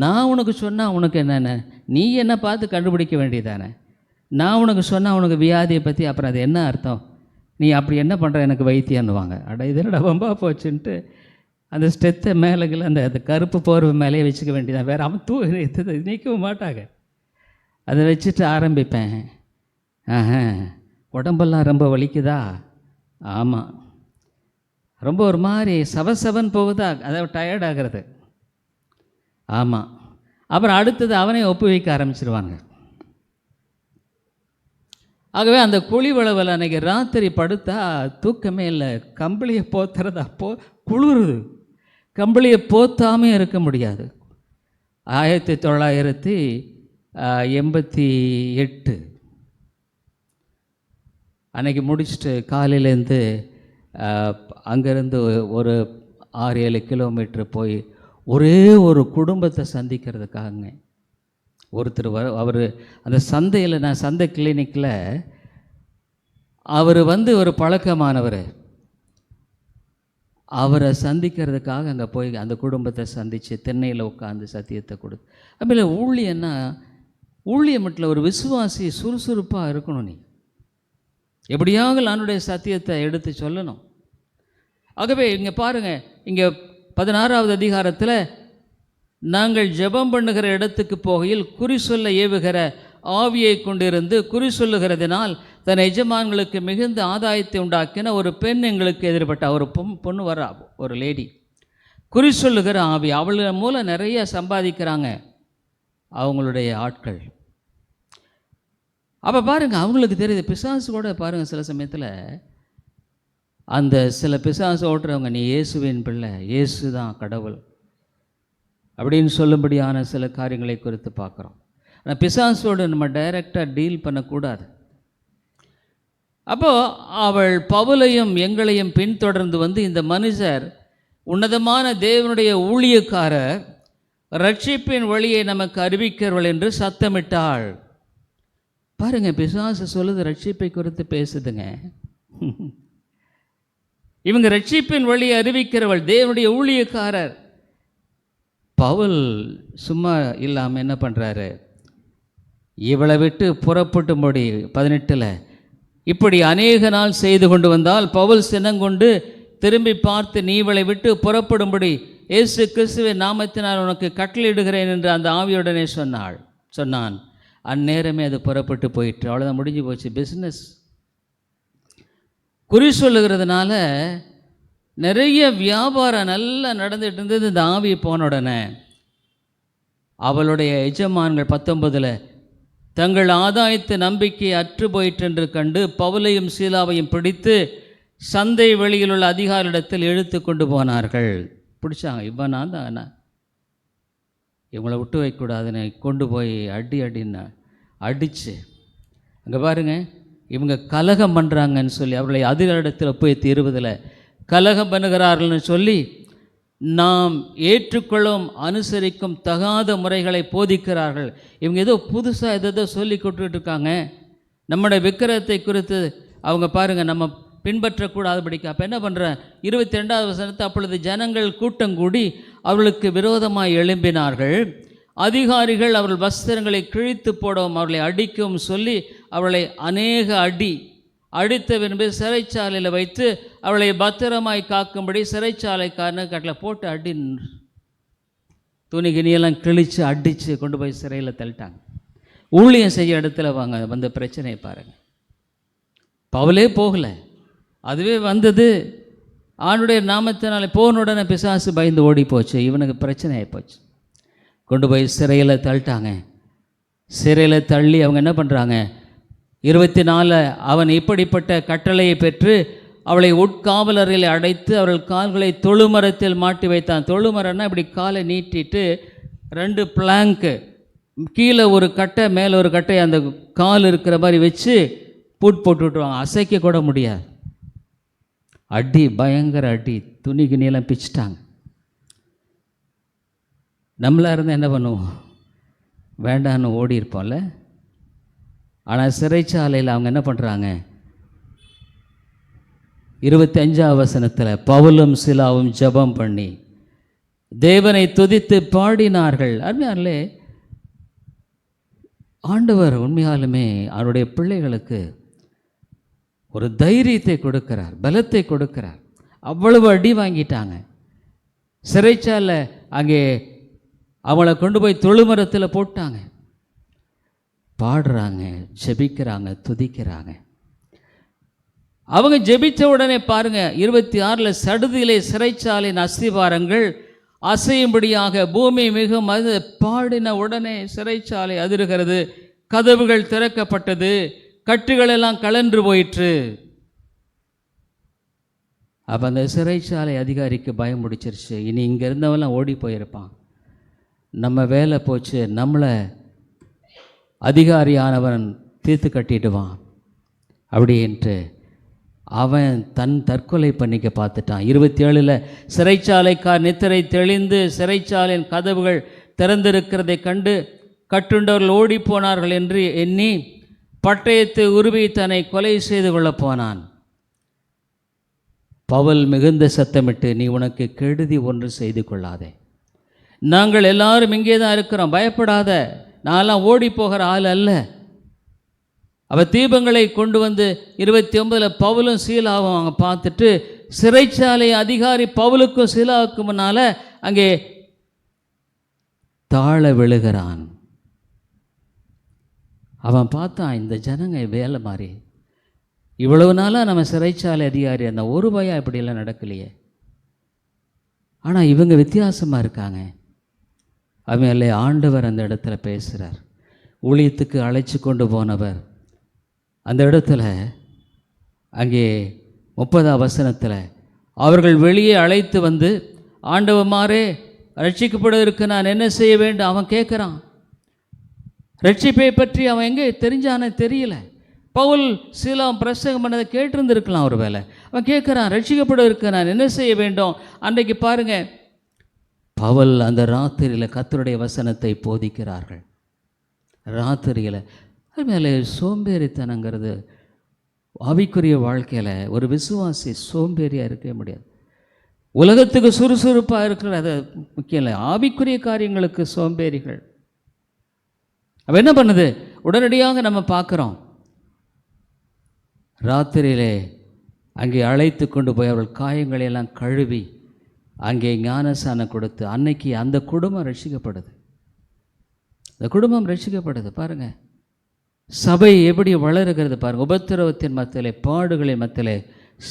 நான் உனக்கு சொன்னால் உனக்கு என்னென்ன, நீ என்ன பார்த்து கண்டுபிடிக்க வேண்டியதானே, நான் உனக்கு சொன்னால் உனக்கு வியாதியை பற்றி அப்புறம் அது என்ன அர்த்தம், நீ அப்படி என்ன பண்ணுற எனக்கு வைத்தியன்னுவாங்க. இதனோட வம்பா போச்சுன்ட்டு அந்த ஸ்டெத்தை மேலேகளை அந்த கருப்பு போர்வை மேலேயே வச்சுக்க வேண்டியதான், வேறு அவன் நீக்கவும் மாட்டாங்க. அதை வச்சுட்டு ஆரம்பிப்பேன். உடம்பெல்லாம் ரொம்ப வலிக்குதா? ஆமாம். ரொம்ப ஒரு மாதிரி சவசவன் போகுதா? அதை டயர்டாகிறது. ஆமாம். அப்புறம் அடுத்தது அவனே ஒப்பு வைக்க ஆரம்பிச்சிருவாங்க. ஆகவே அந்த குழிவளவில் அன்றைக்கி ராத்திரி படுத்தா தூக்கமே இல்லை. கம்பளியை போத்துறது குளிருது, கம்பளியை போத்தாமே இருக்க முடியாது. 1988 அன்றைக்கி முடிச்சுட்டு காலையிலேருந்து அங்கேருந்து ஒரு 6-7 கிலோமீட்டர் போய் ஒரே ஒரு குடும்பத்தை சந்திக்கிறதுக்காக ஒருத்தர் அவர் அந்த சந்தையில், நான் சந்தை கிளினிக்கில் அவர் ஒரு பழக்கமானவர், அவரை சந்திக்கிறதுக்காக அங்கே போய் அந்த குடும்பத்தை சந்தித்து தென்னையில் உட்காந்து சத்தியத்தை கொடு. அப்படி ஊழியன்னா ஊழியம் மட்டும் ஒரு விசுவாசி சுறுசுறுப்பாக இருக்கணும். நீ எப்படியாக அவனுடைய சத்தியத்தை எடுத்து சொல்லணும். ஆகவே இங்கே பாருங்கள், இங்கே 16வது அதிகாரத்தில் நாங்கள் ஜெபம் பண்ணுகிற இடத்துக்கு போகையில் குறி சொல்ல ஏவுகிற ஆவியை கொண்டிருந்து குறி சொல்லுகிறதினால் தன் எஜமான்களுக்கு மிகுந்த ஆதாயத்தை உண்டாக்கின ஒரு பெண் எங்களுக்கு எதிர்பட்ட ஒரு பொண்ணு வரா, ஒரு லேடி. குறி சொல்லுகிற ஆவி, அவள் மூலம் நிறைய சம்பாதிக்கிறாங்க அவங்களுடைய ஆட்கள். அப்போ பாருங்கள், அவங்களுக்கு தெரியுது. பிசாசு கூட பாருங்கள், சில சமயத்தில் அந்த சில பிசாசு ஓட்டுறவங்க, நீ இயேசுவின் பிள்ளை, இயேசு தான் கடவுள் அப்படின்னு சொல்லும்படியான சில காரியங்களை குறித்து பார்க்குறோம். ஆனால் பிசாசோடு நம்ம டைரெக்டாக டீல் பண்ணக்கூடாது. அப்போது அவள் பவுலையும் எங்களையும் பின்தொடர்ந்து இந்த மனுஷர் உன்னதமான தேவனுடைய ஊழியக்காரர், ரட்சிப்பின் வழியை நமக்கு அறிவிக்கிறவள் என்று சத்தமிட்டாள். பாருங்கள், பிசாசு சொல்லுது, ரட்சிப்பை குறித்து பேசுதுங்க. இவங்க ரட்சிப்பின் வழியை அறிவிக்கிறவள், தேவனுடைய ஊழியக்காரர். பவுல் சும்மா இல்லாமல் என்ன பண்ணுறாரு, இவளை விட்டு புறப்பட்டும்படி 18 இப்படி அநேக நாள் செய்து கொண்டு வந்தால் பவுல் சினங்கொண்டு திரும்பி பார்த்து, நீ இவளை விட்டு புறப்படும்படி இயேசு கிறிஸ்துவின் நாமத்தினால் உனக்கு கட்டளையிடுகிறேன் என்று அந்த ஆவியுடனே சொன்னான். அந்நேரமே அது புறப்பட்டு போயிட்டு, அவ்வளோதான், முடிஞ்சு போச்சு பிஸ்னஸ். குறி சொல்லுகிறதுனால நிறைய வியாபாரம் நல்லா நடந்துகிட்டு இருந்தது. இந்த ஆவி போன உடனே அவளுடைய எஜமான்கள் 19 தங்கள் ஆதாயத்து நம்பிக்கை அற்று போயிற்றென்று கண்டு பவுலையும் சீலாவையும் பிடித்து சந்தை வெளியில் உள்ள அதிகாரியிடத்தில் இழுத்து கொண்டு போனார்கள். பிடிச்சாங்க. இவனா தான் இவங்களை விட்டு வைக்கக்கூடாதுன்னு கொண்டு போய் அடின்னு அடித்து, அங்கே பாருங்கள், இவங்க கலகம் பண்ணுறாங்கன்னு சொல்லி அவர்களை அதிகாரிடத்தில் போய் 20 கலகம் பண்ணுகிறார்கள்னு சொல்லி நாம் ஏற்றுக்கொள்ளும் அனுசரிக்கும் தகாத முறைகளை போதிக்கிறார்கள். இவங்க ஏதோ புதுசாக ஏதோ சொல்லி கொடுத்துட்டு இருக்காங்க. நம்முடைய விக்கிரகத்தை குறித்து அவங்க பாருங்கள் நம்ம பின்பற்றக்கூடாதுபடிக்கு. அப்போ என்ன பண்ணுறேன், 22வது வசனத்தை, அப்பொழுது ஜனங்கள் கூட்டம் கூடி அவர்களுக்கு விரோதமாக எழும்பினார்கள். அதிகாரிகள் அவர்கள் வஸ்திரங்களை கிழித்து போடவும் அவர்களை அடிக்கவும் சொல்லி அவர்களை அநேக அடித்த பின்பு சிறைச்சாலையில் வைத்து அவளை பத்திரமாய் காக்கும்படி சிறைச்சாலைக்காரனு கட்டில் போட்டு துணி கிணியெல்லாம் கிழித்து அடித்து கொண்டு போய் சிறையில் தள்ளிட்டாங்க. ஊழியம் செய்ய இடத்துல வந்த பிரச்சனையை பாருங்கள். பவுலே போகலை, அதுவே வந்தது. ஆண்டுடைய நாமத்தினாலே போனுடனே பிசாசு பயந்து ஓடி போச்சு. இவனுக்கு பிரச்சனை ஆகிப்போச்சு. கொண்டு போய் சிறையில் தள்ளிட்டாங்க. சிறையில் தள்ளி அவங்க என்ன பண்ணுறாங்க, 24 அவன் இப்படிப்பட்ட கட்டளையை பெற்று அவளை உட்காவலரில் அடைத்து அவர்கள் கால்களை தொழுமரத்தில் மாட்டி வைத்தான். தொழுமரம்னா இப்படி காலை நீட்டிட்டு 2 பிளாங்க்கு கீழே ஒரு கட்டை மேலே ஒரு கட்டை அந்த கால் இருக்கிற மாதிரி வச்சு போட்டு விட்டுருவாங்க. அசைக்க கூட முடியாது. அடி, பயங்கர அடி, துணி கிணியெல்லாம் பிச்சுட்டாங்க. நம்மளாக இருந்தால் என்ன பண்ணுவோம், வேண்டான்னு ஓடி இருப்போம்ல. ஆனால் சிறைச்சாலையில் அவங்க என்ன பண்ணுறாங்க, 25வது வசனத்தில் பவுலும் சீலாவும் ஜெபம் பண்ணி தேவனை துதித்து பாடினார்கள். அருமையாலே, ஆண்டவர் உண்மையாலுமே அவருடைய பிள்ளைகளுக்கு ஒரு தைரியத்தை கொடுக்கிறார், பலத்தை கொடுக்கிறார். அவ்வளவு அடி வாங்கிட்டாங்க. சிறைச்சாலை அங்கே அவளை கொண்டு போய் தொழுமரத்தில் போட்டாங்க. பாடுறாங்க, ஜெபிக்கிறாங்க, துதிக்கிறாங்க. அவங்க ஜெபித்த உடனே பாருங்கள், 26 சடுதியிலே சிறைச்சாலையின் அஸ்திவாரங்கள் அசையும்படியாக பூமி மிகவும் அது பாடின உடனே சிறைச்சாலை அதிருகிறது, கதவுகள் திறக்கப்பட்டது, கட்டுகள் எல்லாம் கலன்று போயிற்று. அப்போ அந்த சிறைச்சாலை அதிகாரிக்கு பயம் முடிச்சிருச்சு. இனி இங்கே இருந்தவெல்லாம் ஓடி போயிருப்பான், நம்ம வேலை போச்சு, நம்மளை அதிகாரியானவன் தீர்த்து கட்டிடுவான் அப்படின்ட்டு அவன் தற்கொலை பண்ணிக்க பார்த்துட்டான். 27 சிறைச்சாலைக்கார் நித்திரை தெளிந்து சிறைச்சாலையின் கதவுகள் திறந்திருக்கிறதை கண்டு கட்டுண்டவர்கள் ஓடி போனார்கள் என்று எண்ணி பட்டயத்தை உருவி தன்னை கொலை செய்து கொள்ளப் போனான். பவுல் மிகுந்த சத்தமிட்டு, நீ உனக்கு கெடுதி ஒன்று செய்து கொள்ளாதே, நாங்கள் எல்லாரும் இங்கே தான் இருக்கிறோம், பயப்படாத, நான்லாம் ஓடி போகிற ஆள் அல்ல. அவள் தீபங்களை கொண்டு வந்து 29 பவுலும் சீலாவும் அவங்க பார்த்துட்டு சிறைச்சாலை அதிகாரி பவுலுக்கும் சீலாவுக்கும் முன்னால் அங்கே தாழ விழுகிறான். அவன் பார்த்தான், இந்த ஜனங்க வேலை மாதிரி, இவ்வளவு நாளாக நம்ம சிறைச்சாலை அதிகாரி அந்த ஒரு பயம் இப்படியெல்லாம் நடக்கலையே, ஆனால் இவங்க வித்தியாசமாக இருக்காங்க. அவங்களே ஆண்டவர் அந்த இடத்துல பேசுகிறார். ஊழியத்துக்கு அழைச்சி கொண்டு போனவர் அந்த இடத்துல அங்கே 30வது வசனத்தில் அவர்கள் வெளியே அழைத்து வந்து, ஆண்டவமாரே ரட்சிக்கப்படுவதற்கு நான் என்ன செய்ய வேண்டும் அவன் கேட்குறான். ரட்சிப்பை பற்றி அவன் எங்கே தெரிஞ்சானே தெரியல. பவுல் சீலாம் பிரசங்கம் பண்ணதை கேட்டிருந்துருக்கலாம் ஒரு வேலை. அவன் கேட்குறான், ரட்சிக்கப்படுவதற்கு நான் என்ன செய்ய வேண்டும். அன்றைக்கு பாருங்கள், பவுல் அந்த ராத்திரியில் கர்த்தருடைய வசனத்தை போதிக்கிறார்கள். ராத்திரியில் அதுமேலே சோம்பேறித்தனங்கிறது ஆவிக்குரிய வாழ்க்கையில் ஒரு விசுவாசி சோம்பேறியாக இருக்கவே முடியாது. உலகத்துக்கு சுறுசுறுப்பாக இருக்கிறது அது முக்கியம் இல்லை, ஆவிக்குரிய காரியங்களுக்கு சோம்பேறிகள். அப்போ என்ன பண்ணுது, உடனடியாக நம்ம பார்க்குறோம், ராத்திரியிலே அங்கே அழைத்து கொண்டு போய் அவர்கள் காயங்களையெல்லாம் கழுவி அங்கே ஞானசானம் கொடுத்து அன்னைக்கு அந்த குடும்பம் ரட்சிக்கப்படுது. அந்த குடும்பம் ரட்சிக்கப்படுது. பாருங்கள், சபை எப்படி வளருகிறது பாருங்கள். உபத்திரவத்தின் மத்தியிலே, பாடுகளின் மத்தியிலே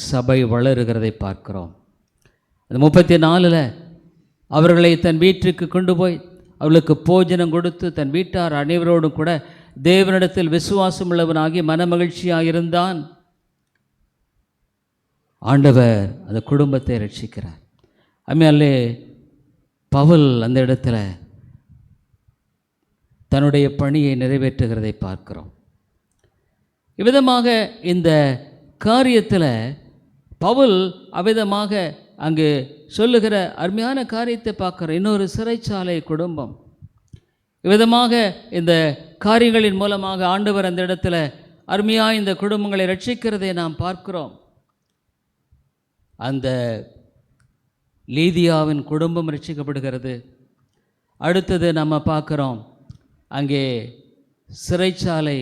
சபை வளருகிறதை பார்க்கிறோம். அந்த 34 அவர்களை தன் வீட்டுக்கு கொண்டு போய் அவளுக்கு போஜனம் கொடுத்து தன் வீட்டார் அனைவரோடும் கூட தேவனிடத்தில் விசுவாசம் உள்ளவனாகி மனமகிழ்ச்சியாக இருந்தான். ஆண்டவர் அந்த குடும்பத்தை ரட்சிக்கிறார். அம்மையாலே பவுல் அந்த இடத்துல தன்னுடைய பணியை நிறைவேற்றுகிறதை பார்க்கிறோம். இவ்விதமாக இந்த காரியத்தில் பவுல் அவ்விதமாக அங்கு சொல்லுகிற அருமையான காரியத்தை பார்க்குறோம். இன்னொரு சிறைச்சாலை குடும்பம். இவ்விதமாக இந்த காரியங்களின் மூலமாக ஆண்டவர் அந்த இடத்துல அருமையாக இந்த குடும்பங்களை ரட்சிக்கிறதை நாம் பார்க்கிறோம். அந்த லீதியாவின் குடும்பம் ரட்சிக்கப்படுகிறது. அடுத்தது நம்ம பார்க்குறோம், அங்கே சிறைச்சாலை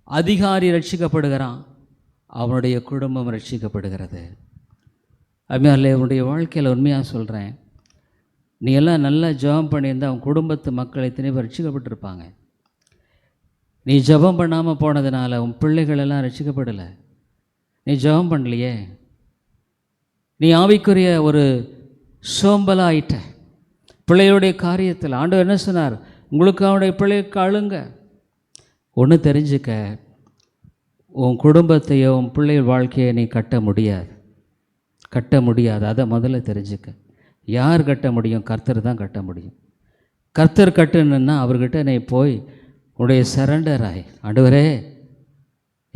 அதிகாரி ரட்சிக்கப்படுகிறான், அவனுடைய குடும்பம் ரட்சிக்கப்படுகிறது. அம்மையாலே உன்னுடைய வாழ்க்கையில் உண்மையாக சொல்கிறேன், நீ எல்லாம் நல்லா ஜெபம் பண்ணியிருந்தால் அவன் குடும்பத்து மக்கள் எத்தனை பேர் ரட்சிக்கப்பட்டிருப்பாங்க. நீ ஜெபம் பண்ணாமல் போனதுனால உன் பிள்ளைகள் எல்லாம் ரட்சிக்கப்படலை. நீ ஜெபம் பண்ணலையே, நீ ஆவிக்குரிய ஒரு சோம்பலாயிட்ட பிள்ளைகளுடைய காரியத்தில். ஆண்டவர் என்ன சொன்னார்? உங்களுக்கு அவனுடைய பிள்ளைக்கு அழுங்க. ஒன்று தெரிஞ்சுக்க, உன் குடும்பத்தையோ உன் பிள்ளைகள் வாழ்க்கையை நீ கட்ட முடியாது. அதை முதல்ல தெரிஞ்சுக்க. யார் கட்ட முடியும்? கர்த்தர் தான் கட்ட முடியும். கர்த்தர் கட்டணுன்னா அவர்கிட்ட நீ போய் உன்னுடைய சரண்டர் ஆகி, ஆண்டவரே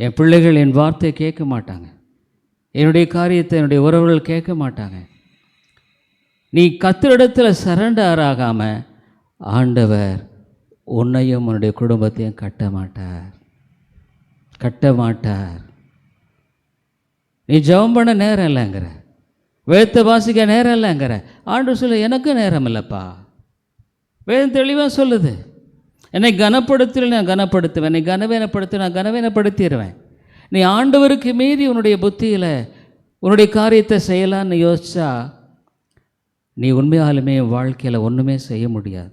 என் பிள்ளைகள் என் வார்த்தையை கேட்க மாட்டாங்க, என்னுடைய காரியத்தை என்னுடைய உறவுகள் கேட்க மாட்டாங்க. நீ கர்த்தரிடத்தில் சரண்டர் ஆகாமல் ஆண்டவர் உன்னையும் உன்னுடைய குடும்பத்தையும் கட்ட மாட்டார். நீ ஜெபம் பண்ண நேரம் இல்லைங்கிற, வேதத்தை வாசிக்க நேரம் இல்லைங்கிற. ஆண்டவர் சொல்ல, எனக்கு நேரம் இல்லைப்பா. வேதம் தெளிவாக சொல்லுது, என்னை கனப்படுத்தல நான் கனப்படுத்துவேன், என்னை கனவீனப்படுத்த நான் கனவீனப்படுத்திடுவேன். நீ ஆண்டவருக்கு மீறி உன்னுடைய புத்தியில் உன்னுடைய காரியத்தை செய்யலான்னு யோசிச்சா நீ உண்மையாலுமே வாழ்க்கையில் ஒன்றுமே செய்ய முடியாது.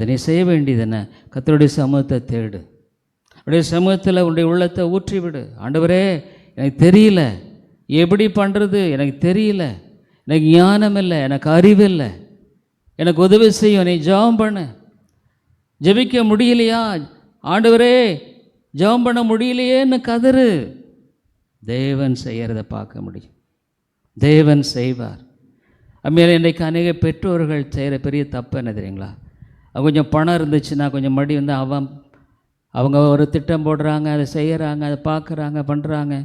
நீ செய்ய வேண்டியது என்ன? கர்த்தருடைய சமூகத்தை தேடு. அவருடைய சமூகத்தில் உன்னுடைய உள்ளத்தை ஊற்றிவிடு. ஆண்டவரே எனக்கு தெரியல, எப்படி பண்ணுறது எனக்கு தெரியல, எனக்கு ஞானம் இல்லை, எனக்கு அறிவு இல்லை, எனக்கு உதவி செய்யும், நீ ஜெபம் பண்ணு. ஜெபிக்க முடியலையா? ஆண்டவரே ஜெபம் பண்ண முடியலையேன்னு கதறு. தேவன் செய்கிறத பார்க்க முடியும், தேவன் செய்வார். அம்மையில இன்றைக்கு அநேக பெற்றோர்கள் செய்கிற பெரிய தப்பு என்ன தெரியுங்களா? கொஞ்சம் பணம் இருந்துச்சுன்னா கொஞ்சம் மடி வந்து அவங்க ஒரு திட்டம் போடுறாங்க, அதை செய்கிறாங்க, அதை பார்க்குறாங்க, பண்ணுறாங்க.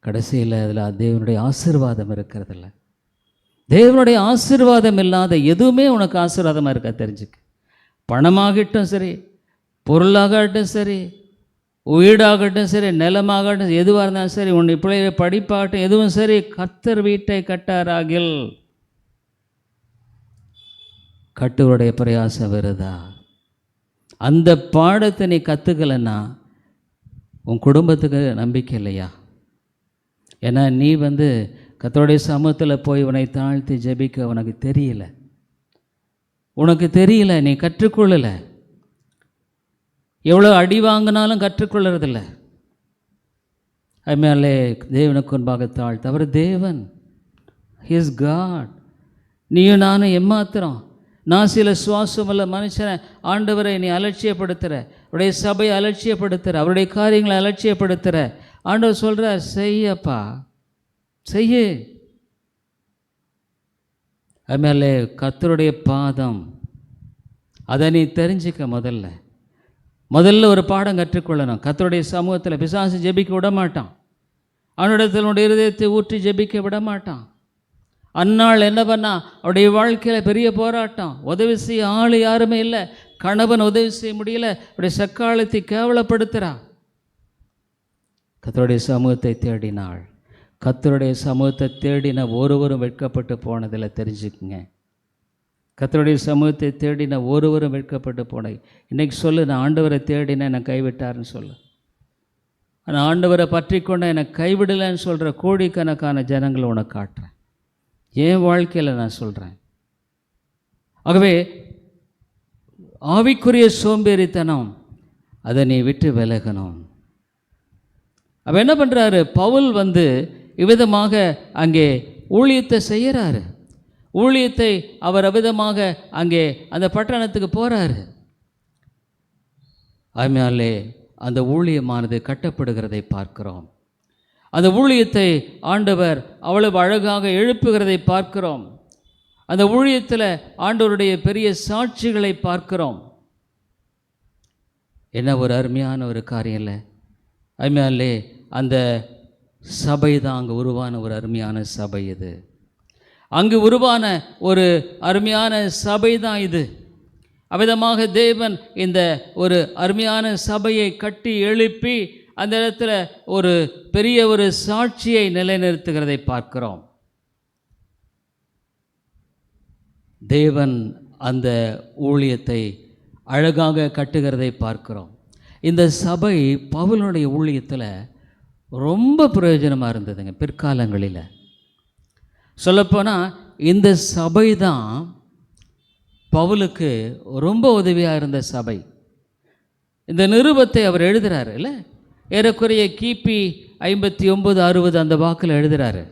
கடைசியில் அதில் தேவனுடைய ஆசீர்வாதம் இருக்கிறதில்ல. தேவனுடைய ஆசீர்வாதம் இல்லாத எதுவுமே உனக்கு ஆசீர்வாதமாக இருக்க தெரிஞ்சுக்க. பணமாகட்டும் சரி, பொருளாகட்டும் சரி, வீடாகட்டும் சரி, நிலமாகட்டும், எதுவாக இருந்தாலும் சரி, உன்னை பிள்ளைய படிப்பாகட்டும், எதுவும் சரி, கர்த்தர் வீட்டை கட்டாராகில் கட்டுவருடைய பிரயாசம் வருதா? அந்த பாடத்தை நீ கற்றுக்கலைன்னா உன் குடும்பத்துக்கு நம்பிக்கை இல்லையா? ஏன்னா நீ கர்த்தருடைய சமூகத்தில் போய் உன்னை தாழ்த்தி ஜெபிக்க உனக்கு தெரியல, நீ கற்றுக்கொள்ளலை. எவ்வளோ அடி வாங்கினாலும் கற்றுக்கொள்கிறதில்ல. அதுமாதிரி தேவனுக்கு முன்பாக தாழ்த்து. அவர் தேவன், ஹி இஸ் காட். நீயும் நானும் எம்மாத்திரம். நான் சில சுவாசம் உள்ள மனுஷனை ஆண்டவரை நீ அலட்சியப்படுத்துகிற, அவருடைய சபையை அலட்சியப்படுத்துகிற, அவருடைய காரியங்களை அலட்சியப்படுத்துகிற. ஆண்டவர் சொல்கிறார், செய்யப்பா செய்ய. அதுமாதிரி கர்த்தருடைய பாதம், அதை நீ தெரிஞ்சிக்க. முதல்ல ஒரு பாடம் கற்றுக்கொள்ளணும். கர்த்தருடைய சமூகத்தில் பிசாசு ஜெபிக்க விட மாட்டான். அவனிடத்தில் உன்னுடைய இருதயத்தை ஊற்றி ஜெபிக்க விட மாட்டான். அந்நாள் என்ன பண்ணா? அவருடைய வாழ்க்கையில் பெரிய போராட்டம். உதவி செய்ய ஆள் யாருமே இல்லை. கணவன் உதவி செய்ய முடியல. அவருடைய சக்காலத்தை கேவலப்படுத்துகிறா. கர்த்தருடைய சமூகத்தை தேடினாள். கர்த்தருடைய சமூகத்தை தேடின ஒருவரும் வெட்கப்பட்டு போனதில் தெரிஞ்சுக்குங்க. கர்த்தருடைய சமூகத்தை தேடின ஒருவரும் வெட்கப்பட்டு போன. இன்றைக்கி சொல்லு, நான் ஆண்டவரை தேடினேன் என்னை கைவிட்டார்னு சொல்லு. ஆனால் ஆண்டவரை பற்றி கொண்ட என்னை கைவிடலைன்னு சொல்கிற கோடிக்கணக்கான ஜனங்களை உனக்கு காட்டுறேன். என் வாழ்க்கையில் நான் சொல்கிறேன். ஆகவே ஆவிக்குரிய சோம்பேறித்தனம், அதை நீ விட்டு விலகணும். அவன் என்ன பண்ணுறாரு? பவுல் இவ்விதமாக அங்கே ஊழியத்தை செய்கிறாரு. ஊழியத்தை அவர் அவ்விதமாக அங்கே அந்த பட்டணத்துக்கு போகிறாரு. ஆமையாலே அந்த ஊழியமானது கட்டப்படுகிறதை பார்க்கிறோம். அந்த ஊழியத்தை ஆண்டவர் அவ்வளவு அழகாக எழுப்புகிறதை பார்க்கிறோம். அந்த ஊழியத்தில் ஆண்டவருடைய பெரிய சாட்சிகளை பார்க்கிறோம். என்ன ஒரு அருமையான ஒரு காரியம் இல்லை? அருமையாலே அந்த சபை தான் அங்கே உருவான ஒரு அருமையான சபை இது. அங்கு உருவான ஒரு அருமையான சபை தான் இது. அவ்விதமாக தேவன் இந்த ஒரு அருமையான சபையை கட்டி எழுப்பி அந்த இடத்துல ஒரு பெரிய ஒரு சாட்சியை நிலைநிறுத்துகிறதை பார்க்கிறோம். தேவன் அந்த ஊழியத்தை அழகாக கட்டுகிறதை பார்க்கிறோம். இந்த சபை பவுலுடைய ஊழியத்தில் ரொம்ப பிரயோஜனமாக இருந்ததுங்க. பிற்காலங்களில் சொல்லப்போனால் இந்த சபை தான் பவுலுக்கு ரொம்ப உதவியாக இருந்த சபை. இந்த நிருபத்தை அவர் எழுதுகிறாரு இல்லை, ஏறக்குறைய கிபி 59-60 அந்த வாக்கில் எழுதுகிறாரு.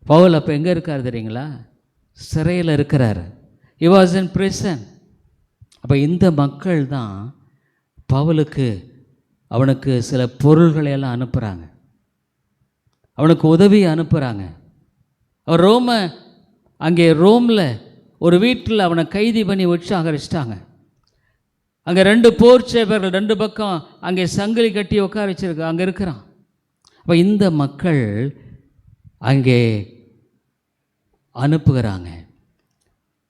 பவுல் அப்போ எங்கே இருக்கார் தெரியுங்களா? சிறையில் இருக்கிறார். he was in prison. அப்போ இந்த மக்கள் தான் பவுலுக்கு அவனுக்கு சில பொருள்களை எல்லாம் அனுப்புகிறாங்க, அவனுக்கு உதவி அனுப்புகிறாங்க. அவர் அங்கே ரோமில் ஒரு வீட்டில் அவனை கைதி பண்ணி வச்சு அகரிச்சிட்டாங்க. அங்கே 2 போர் சேவர்கள் 2 பக்கம் அங்கே சங்கிலி கட்டி உட்கார வச்சிருக்க அங்கே இருக்கிறான். அப்போ இந்த மக்கள் அங்கே அனுப்புகிறாங்க.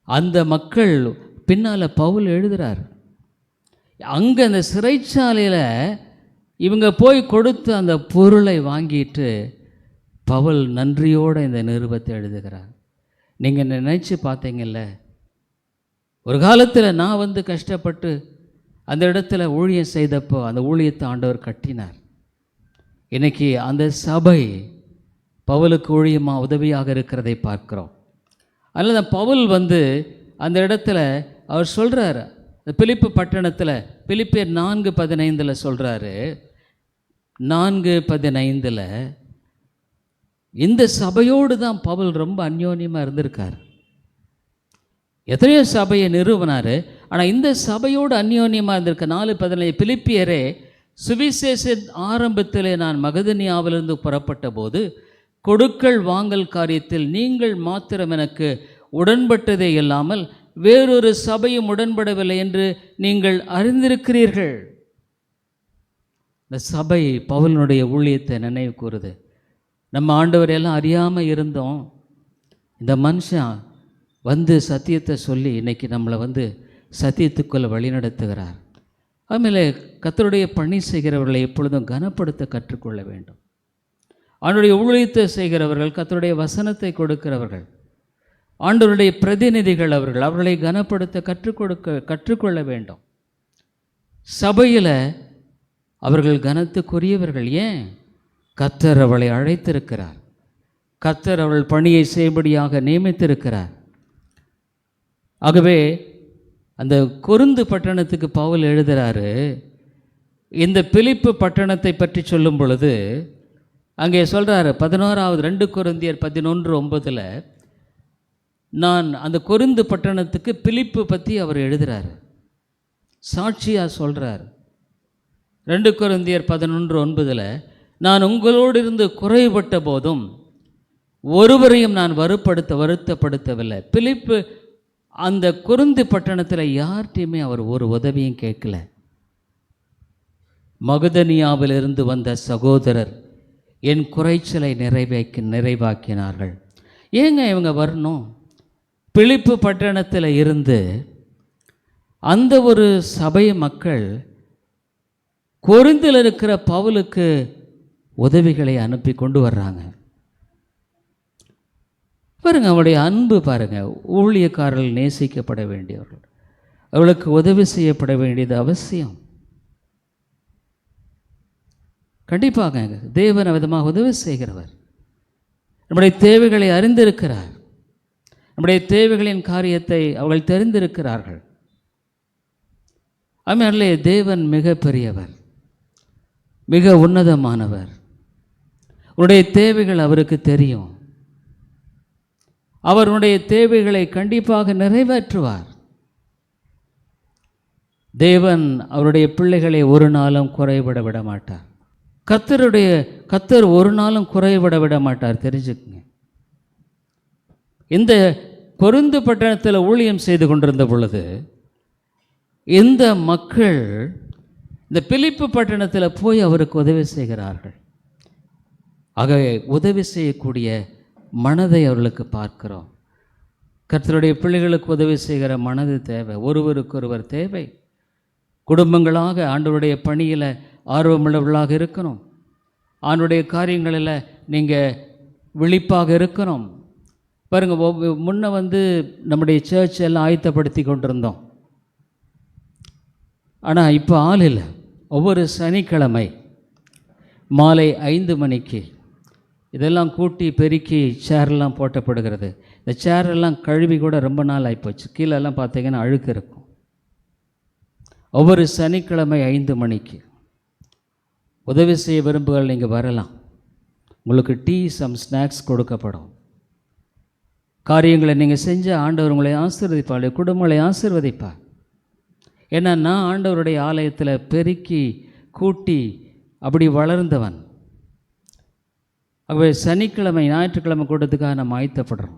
அந்த மக்கள் பின்னால் பவுல் எழுதுகிறார். அங்கே அந்த சிறைச்சாலையில் இவங்க போய் கொடுத்து அந்த பொருளை வாங்கிட்டு பவுல் நன்றியோடு இந்த நிருபத்தை எழுதுகிறார். நீங்கள் நினச்சி பார்த்தீங்கல்ல, ஒரு காலத்தில் நான் கஷ்டப்பட்டு அந்த இடத்துல ஊழியம் செய்தப்போ அந்த ஊழியத்தை ஆண்டவர் கட்டினார். இன்றைக்கி அந்த சபை பவுலுக்கு ஊழியமாக உதவியாக இருக்கிறதை பார்க்குறோம். அதனால் பவுல் அந்த இடத்துல அவர் சொல்கிறார், பிலிப்பு பட்டணத்தில் பிலிப்பியர் 4:15 சொல்கிறாரு. 4:15 இந்த சபையோடு தான் பவுல் ரொம்ப அந்யோன்யமாக இருந்திருக்கார். எத்தனையோ சபையை நிறுவனார், ஆனால் இந்த சபையோடு அந்யோன்யமாக இருந்திருக்க. 4:15 பிலிப்பியரே, சுவிசேஷ ஆரம்பத்தில் நான் மகதனியாவிலிருந்து புறப்பட்ட போது கொடுக்கல் வாங்கல் காரியத்தில் நீங்கள் மாத்திரம் எனக்கு உடன்பட்டதே இல்லாமல் வேறொரு சபையும் உடன்படவில்லை என்று நீங்கள் அறிந்திருக்கிறீர்கள். இந்த சபை பவுலினுடைய ஊழியத்தை நினைவு கூறுது. நம்ம ஆண்டவர் எல்லாம் அறியாமல் இருந்தோம், இந்த மனுஷன் சத்தியத்தை சொல்லி இன்றைக்கி நம்மளை சத்தியத்துக்குள்ளே வழிநடத்துகிறார். அதுமாதிரி கர்த்தருடைய பணி செய்கிறவர்களை எப்பொழுதும் கனப்படுத்த கற்றுக்கொள்ள வேண்டும். ஆண்டவருடைய ஊழியத்தை செய்கிறவர்கள், கர்த்தருடைய வசனத்தை கொடுக்கிறவர்கள், ஆண்டவருடைய பிரதிநிதிகள், அவர்களை கனப்படுத்த கற்றுக்கொள்ள வேண்டும். சபையில் அவர்கள் கனத்துக்குரியவர்கள். ஏன்? கர்த்தர் அவளை அழைத்திருக்கிறார், கர்த்தர் அவள் பணியை செய்யும்படியாக நியமித்திருக்கிறார். ஆகவே அந்த கொரிந்து பட்டணத்துக்கு பவுல் எழுதுகிறாரு. இந்த பிலிப்பு பட்டணத்தை பற்றி சொல்லும் பொழுது அங்கே சொல்கிறாரு 11வது 2 கொரிந்தியர் 11:9 நான் அந்த கொரிந்து பட்டணத்துக்கு பிலிப்பு பற்றி அவர் எழுதுகிறார், சாட்சியாக சொல்கிறார். 2 கொரிந்தியர் 11:9 நான் உங்களோடு இருந்து குறைபட்ட போதும் ஒருவரையும் நான் வருத்தப்படுத்தவில்லை. பிலிப்பு அந்த கொரிந்து பட்டணத்தில் யார்கிட்டையுமே அவர் ஒரு உதவியும் கேட்கல. மகதனியாவிலிருந்து வந்த சகோதரர் என் குறைச்சலை நிறைவாக்கினார்கள். ஏங்க இவங்க வரணும்? பிலிப்பு பட்டணத்தில் இருந்து அந்த ஒரு சபை மக்கள் கொரிந்தில் இருக்கிற பவுலுக்கு உதவிகளை அனுப்பி கொண்டு வர்றாங்க. பாருங்க, அவருடைய அன்பு பாருங்க. ஊழியக்காரர்கள் நேசிக்கப்பட வேண்டியவர்கள், அவளுக்கு உதவி செய்யப்பட வேண்டியது அவசியம். கண்டிப்பாக தேவன் விதமாக உதவி செய்கிறவர். நம்முடைய தேவைகளை அறிந்திருக்கிறார், நம்முடைய தேவைகளின் காரியத்தை அவர்கள் தெரிந்திருக்கிறார்கள். ஆமென். தேவன் மிக பெரியவர், மிக உன்னதமானவர். உன்னுடைய தேவைகள் அவருக்கு தெரியும். அவருடைய தேவைகளை கண்டிப்பாக நிறைவேற்றுவார். தேவன் அவருடைய பிள்ளைகளை ஒரு நாளும் குறைபட விட மாட்டார். கர்த்தர் ஒரு நாளும் குறைபட விட மாட்டார், தெரிஞ்சுக்குங்க. இந்த கொரிந்து பட்டணத்தில் ஊழியம் செய்து கொண்டிருந்த பொழுது இந்த மக்கள் இந்த பிலிப்பு பட்டணத்தில் போய் அவருக்கு உதவி செய்கிறார்கள். ஆகவே உதவி செய்யக்கூடிய மனதை அவர்களுக்கு பார்க்கிறோம். கர்த்தருடைய பிள்ளைகளுக்கு உதவி செய்கிற மனது தேவை, ஒருவருக்கொருவர் தேவை. குடும்பங்களாக ஆண்டவருடைய பணியில் ஆர்வமுள்ளவர்களாக இருக்கணும். ஆண்டவருடைய காரியங்களில் நீங்கள் விழிப்பாக இருக்கணும். பாருங்கள், முன்ன நம்முடைய சர்ச் எல்லாம் ஆயத்தப்படுத்தி கொண்டிருந்தோம். ஆனால் இப்போ ஆள் இல்லை. ஒவ்வொரு சனிக்கிழமை மாலை 5 மணிக்கு இதெல்லாம் கூட்டி பெருக்கி சேரெல்லாம் போட்டப்படுகிறது. இந்த சேரெல்லாம் கழுவி கூட ரொம்ப நாள் ஆகிப்போச்சு. கீழெல்லாம் பார்த்தீங்கன்னா அழுக்கு இருக்கும். ஒவ்வொரு சனிக்கிழமை 5 மணிக்கு உதவி செய்ய விரும்புகள் நீங்கள் வரலாம். உங்களுக்கு டீ, ஸ்நாக்ஸ் கொடுக்கப்படும். காரியங்களை நீங்கள் செஞ்ச ஆண்டவர் உங்களை ஆசீர்வதிப்பார், குடும்பங்களை ஆசீர்வதிப்பார். ஏன்னா நான் ஆண்டவருடைய ஆலயத்தில் பெருக்கி கூட்டி அப்படி வளர்ந்தவன். ஆகவே சனிக்கிழமை ஞாயிற்றுக்கிழமை கூட்டத்துக்காக நம்ம ஆயத்தப்படுறோம்.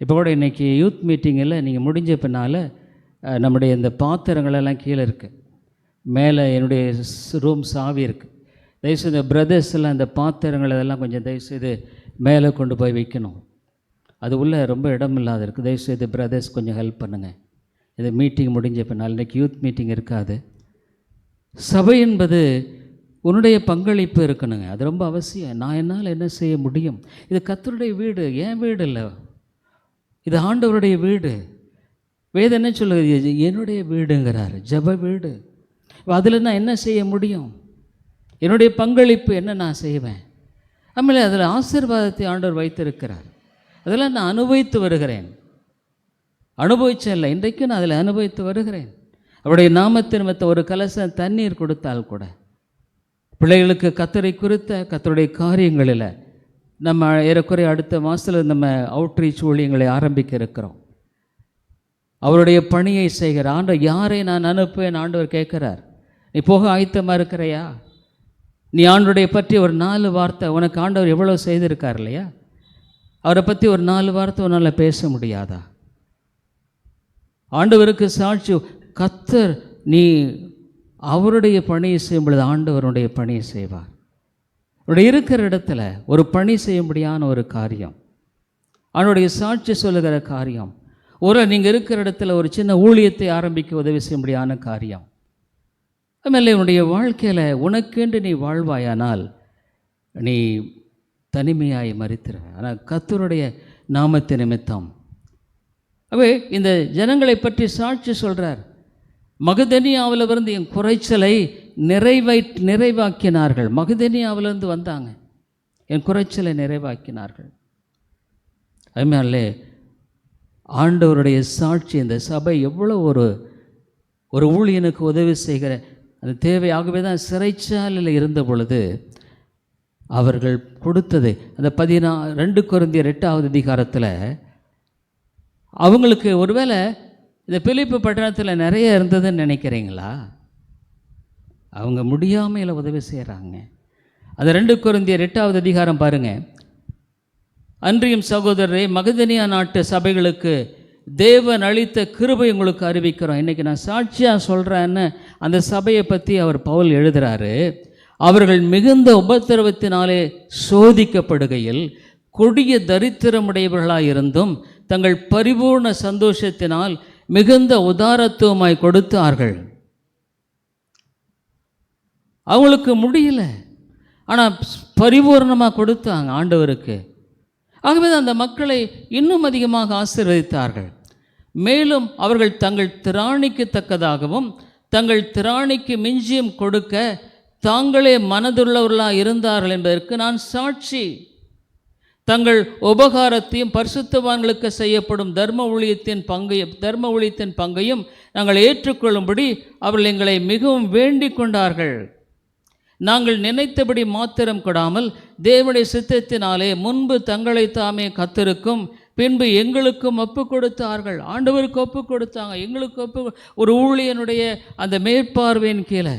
இப்போ கூட இன்றைக்கி யூத் மீட்டிங்கில் நீங்கள் முடிஞ்ச பின்னால் நம்முடைய இந்த பாத்திரங்களெல்லாம் கீழே இருக்குது. மேலே என்னுடைய ரூம் சாவி இருக்குது. தயவுசெய்து இந்த பிரதர்ஸ் எல்லாம் இந்த பாத்திரங்கள் இதெல்லாம் கொஞ்சம் தயவுசெய்து மேலே கொண்டு போய் வைக்கணும். அது உள்ளே ரொம்ப இடம் இல்லாத இருக்குது. தயவுசெய்து பிரதர்ஸ் கொஞ்சம் ஹெல்ப் பண்ணுங்கள். இது மீட்டிங் முடிஞ்ச பின்னால் இன்றைக்கி யூத் மீட்டிங் இருக்காது. சபை என்பது உன்னுடைய பங்களிப்பு இருக்கணுங்க. அது ரொம்ப அவசியம். நான் என்னால் என்ன செய்ய முடியும்? இது கர்த்தருடைய வீடு, என் வீடு இல்லை, இது ஆண்டவருடைய வீடு. வேதம் என்ன சொல்லுது? என்னுடைய வீடுங்கிறார், ஜெப வீடு. அதில் நான் என்ன செய்ய முடியும்? என்னுடைய பங்களிப்பு என்ன நான் செய்வேன்? ஆಮೇಲೆ அதில் ஆசீர்வாதத்தை ஆண்டவர் வைத்திருக்கிறார். அதெல்லாம் நான் அனுபவித்து வருகிறேன். அனுபவிச்சதில்லை, இன்றைக்கு நான் அதில் அனுபவித்து வருகிறேன். அவருடைய நாமத்தின் நிமித்த ஒரு கலசம் தண்ணீர் கொடுத்தால் கூட பிள்ளைகளுக்கு கர்த்தரை குறித்த கர்த்தருடைய காரியங்களில் நம்ம ஏறக்குறைய அடுத்த மாதத்தில் நம்ம அவுட்ரீச் ஊழியங்களை ஆரம்பிக்க இருக்கிறோம். அவருடைய பணியை செய்கிற ஆண்டவர் யாரை நான் அனுப்புவேன் ஆண்டவர் கேட்குறார். நீ போக ஆயத்தமாக இருக்கிறையா? நீ ஆண்டவருடைய பற்றி ஒரு 4 வார்த்தை, உனக்கு ஆண்டவர் எவ்வளோ செய்திருக்கார் இல்லையா, அவரை பற்றி ஒரு 4 வார்த்தை உன்னால் பேச முடியாதா? ஆண்டவருக்கு சாட்சி. கர்த்தர் நீ அவருடைய பணியை செய்யும் பொழுது ஆண்டவருடைய பணியை செய்வார். அவருடைய இருக்கிற இடத்துல ஒரு பணி செய்ய முடியாத ஒரு காரியம், அவனுடைய சாட்சி சொல்லுகிற காரியம், ஒரு நீங்கள் இருக்கிற இடத்துல ஒரு சின்ன ஊழியத்தை ஆரம்பிக்க உதவி செய்ய முடியாத காரியம். அதுமாதிரி உன்னுடைய வாழ்க்கையில் உனக்கென்று நீ வாழ்வாயானால் நீ தனிமையாய் மரித்திருவ. ஆனால் கர்த்தருடைய நாமத்து நிமித்தம் அவே இந்த ஜனங்களை பற்றி சாட்சி சொல்கிறார். மகதனியாவிலிருந்து என் குறைச்சலை நிறைவாக்கினார்கள். மகதனியாவிலிருந்து வந்தாங்க, என் குறைச்சலை நிறைவாக்கினார்கள். அதுமாதிரிலே ஆண்டவருடைய சாட்சி, இந்த சபை எவ்வளோ ஒரு ஊழியனுக்கு உதவி செய்கிற அந்த தேவையாகவே தான் சிறைச்சாலையில் இருந்த பொழுது அவர்கள் கொடுத்தது. அந்த 2 கொரிந்தியர் 8வது அதிகாரத்தில் அவங்களுக்கு ஒருவேளை இந்த பிலிப்பு பட்டணத்தில் நிறைய இருந்ததுன்னு நினைக்கிறீங்களா? அவங்க முடியாமையில் உதவி செய்கிறாங்க. அந்த 2 கொரிந்தியர் 8வது அதிகாரம் பாருங்கள். அன்றியும் சகோதரரே, மகதனியா நாட்டு சபைகளுக்கு தேவன் அளித்த கிருபை உங்களுக்கு அறிவிக்கிறோம். இன்றைக்கி நான் சாட்சியாக சொல்கிறேன்னு அந்த சபையை பற்றி அவர் பவுல் எழுதுகிறாரு. அவர்கள் மிகுந்த உபத்திரவத்தினாலே சோதிக்கப்படுகையில் கொடிய தரித்திரமுடையவர்களாக இருந்தும் தங்கள் பரிபூர்ண சந்தோஷத்தினால் மிகுந்த உதாரத்துவமாய் கொடுத்தார்கள். அவங்களுக்கு முடியல, ஆனால் பரிபூர்ணமாக கொடுத்தாங்க ஆண்டவருக்கு. ஆகவே அந்த மக்களை இன்னும் அதிகமாக ஆசீர்வதித்தார்கள். மேலும் அவர்கள் தங்கள் திராணிக்கு தக்கதாகவும் தங்கள் திராணிக்கு மிஞ்சியும் கொடுக்க தாங்களே மனதுள்ளவர்களாக இருந்தார்கள் என்பதற்கு நான் சாட்சி. தங்கள் உபகாரத்தையும் பரிசுத்தவான்களுக்கு செய்யப்படும் தர்ம ஊழியத்தின் பங்கையும் நாங்கள் ஏற்றுக்கொள்ளும்படி அவர்கள் எங்களை மிகவும் வேண்டிக் கொண்டார்கள். நாங்கள் நினைத்தபடி மாத்திரம் கொடாமல் தேவனுடைய சித்தத்தினாலே முன்பு தங்களை தாமே கர்த்தருக்கும் பின்பு எங்களுக்கும் ஒப்பு கொடுத்தார்கள். ஆண்டவருக்கு ஒப்பு கொடுத்தாங்க, எங்களுக்கு ஒரு ஊழியனுடைய அந்த மேற்பார்வையின் கீழே,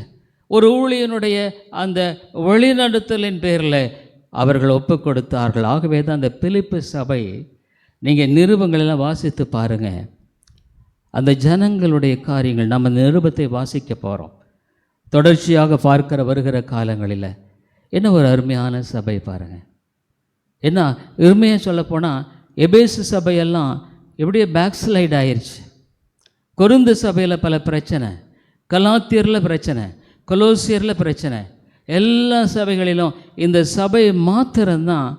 ஒரு ஊழியனுடைய அந்த வழிநடத்தலின் பேரில் அவர்கள் ஒப்பு கொடுத்தார்கள். ஆகவே தான் அந்த பிலிப்பு சபை, நீங்கள் நிருபங்களெல்லாம் வாசித்து பாருங்கள், அந்த ஜனங்களுடைய காரியங்கள். நம்ம நிருபத்தை வாசிக்க போகிறோம் தொடர்ச்சியாக பார்க்கிற வருகிற காலங்களில். என்ன ஒரு அருமையான சபை பாருங்கள். என்ன உண்மையாக சொல்லப்போனால் எபேசு சபையெல்லாம் எப்படியே பேக்ஸ்லைட் ஆயிடுச்சு. கொரிந்து சபையில் பல பிரச்சனை, கலாத்தியரில் பிரச்சனை, கொலோசியரில் பிரச்சனை, எல்லா சபைகளிலும் இந்த சபை மாத்திரம்தான்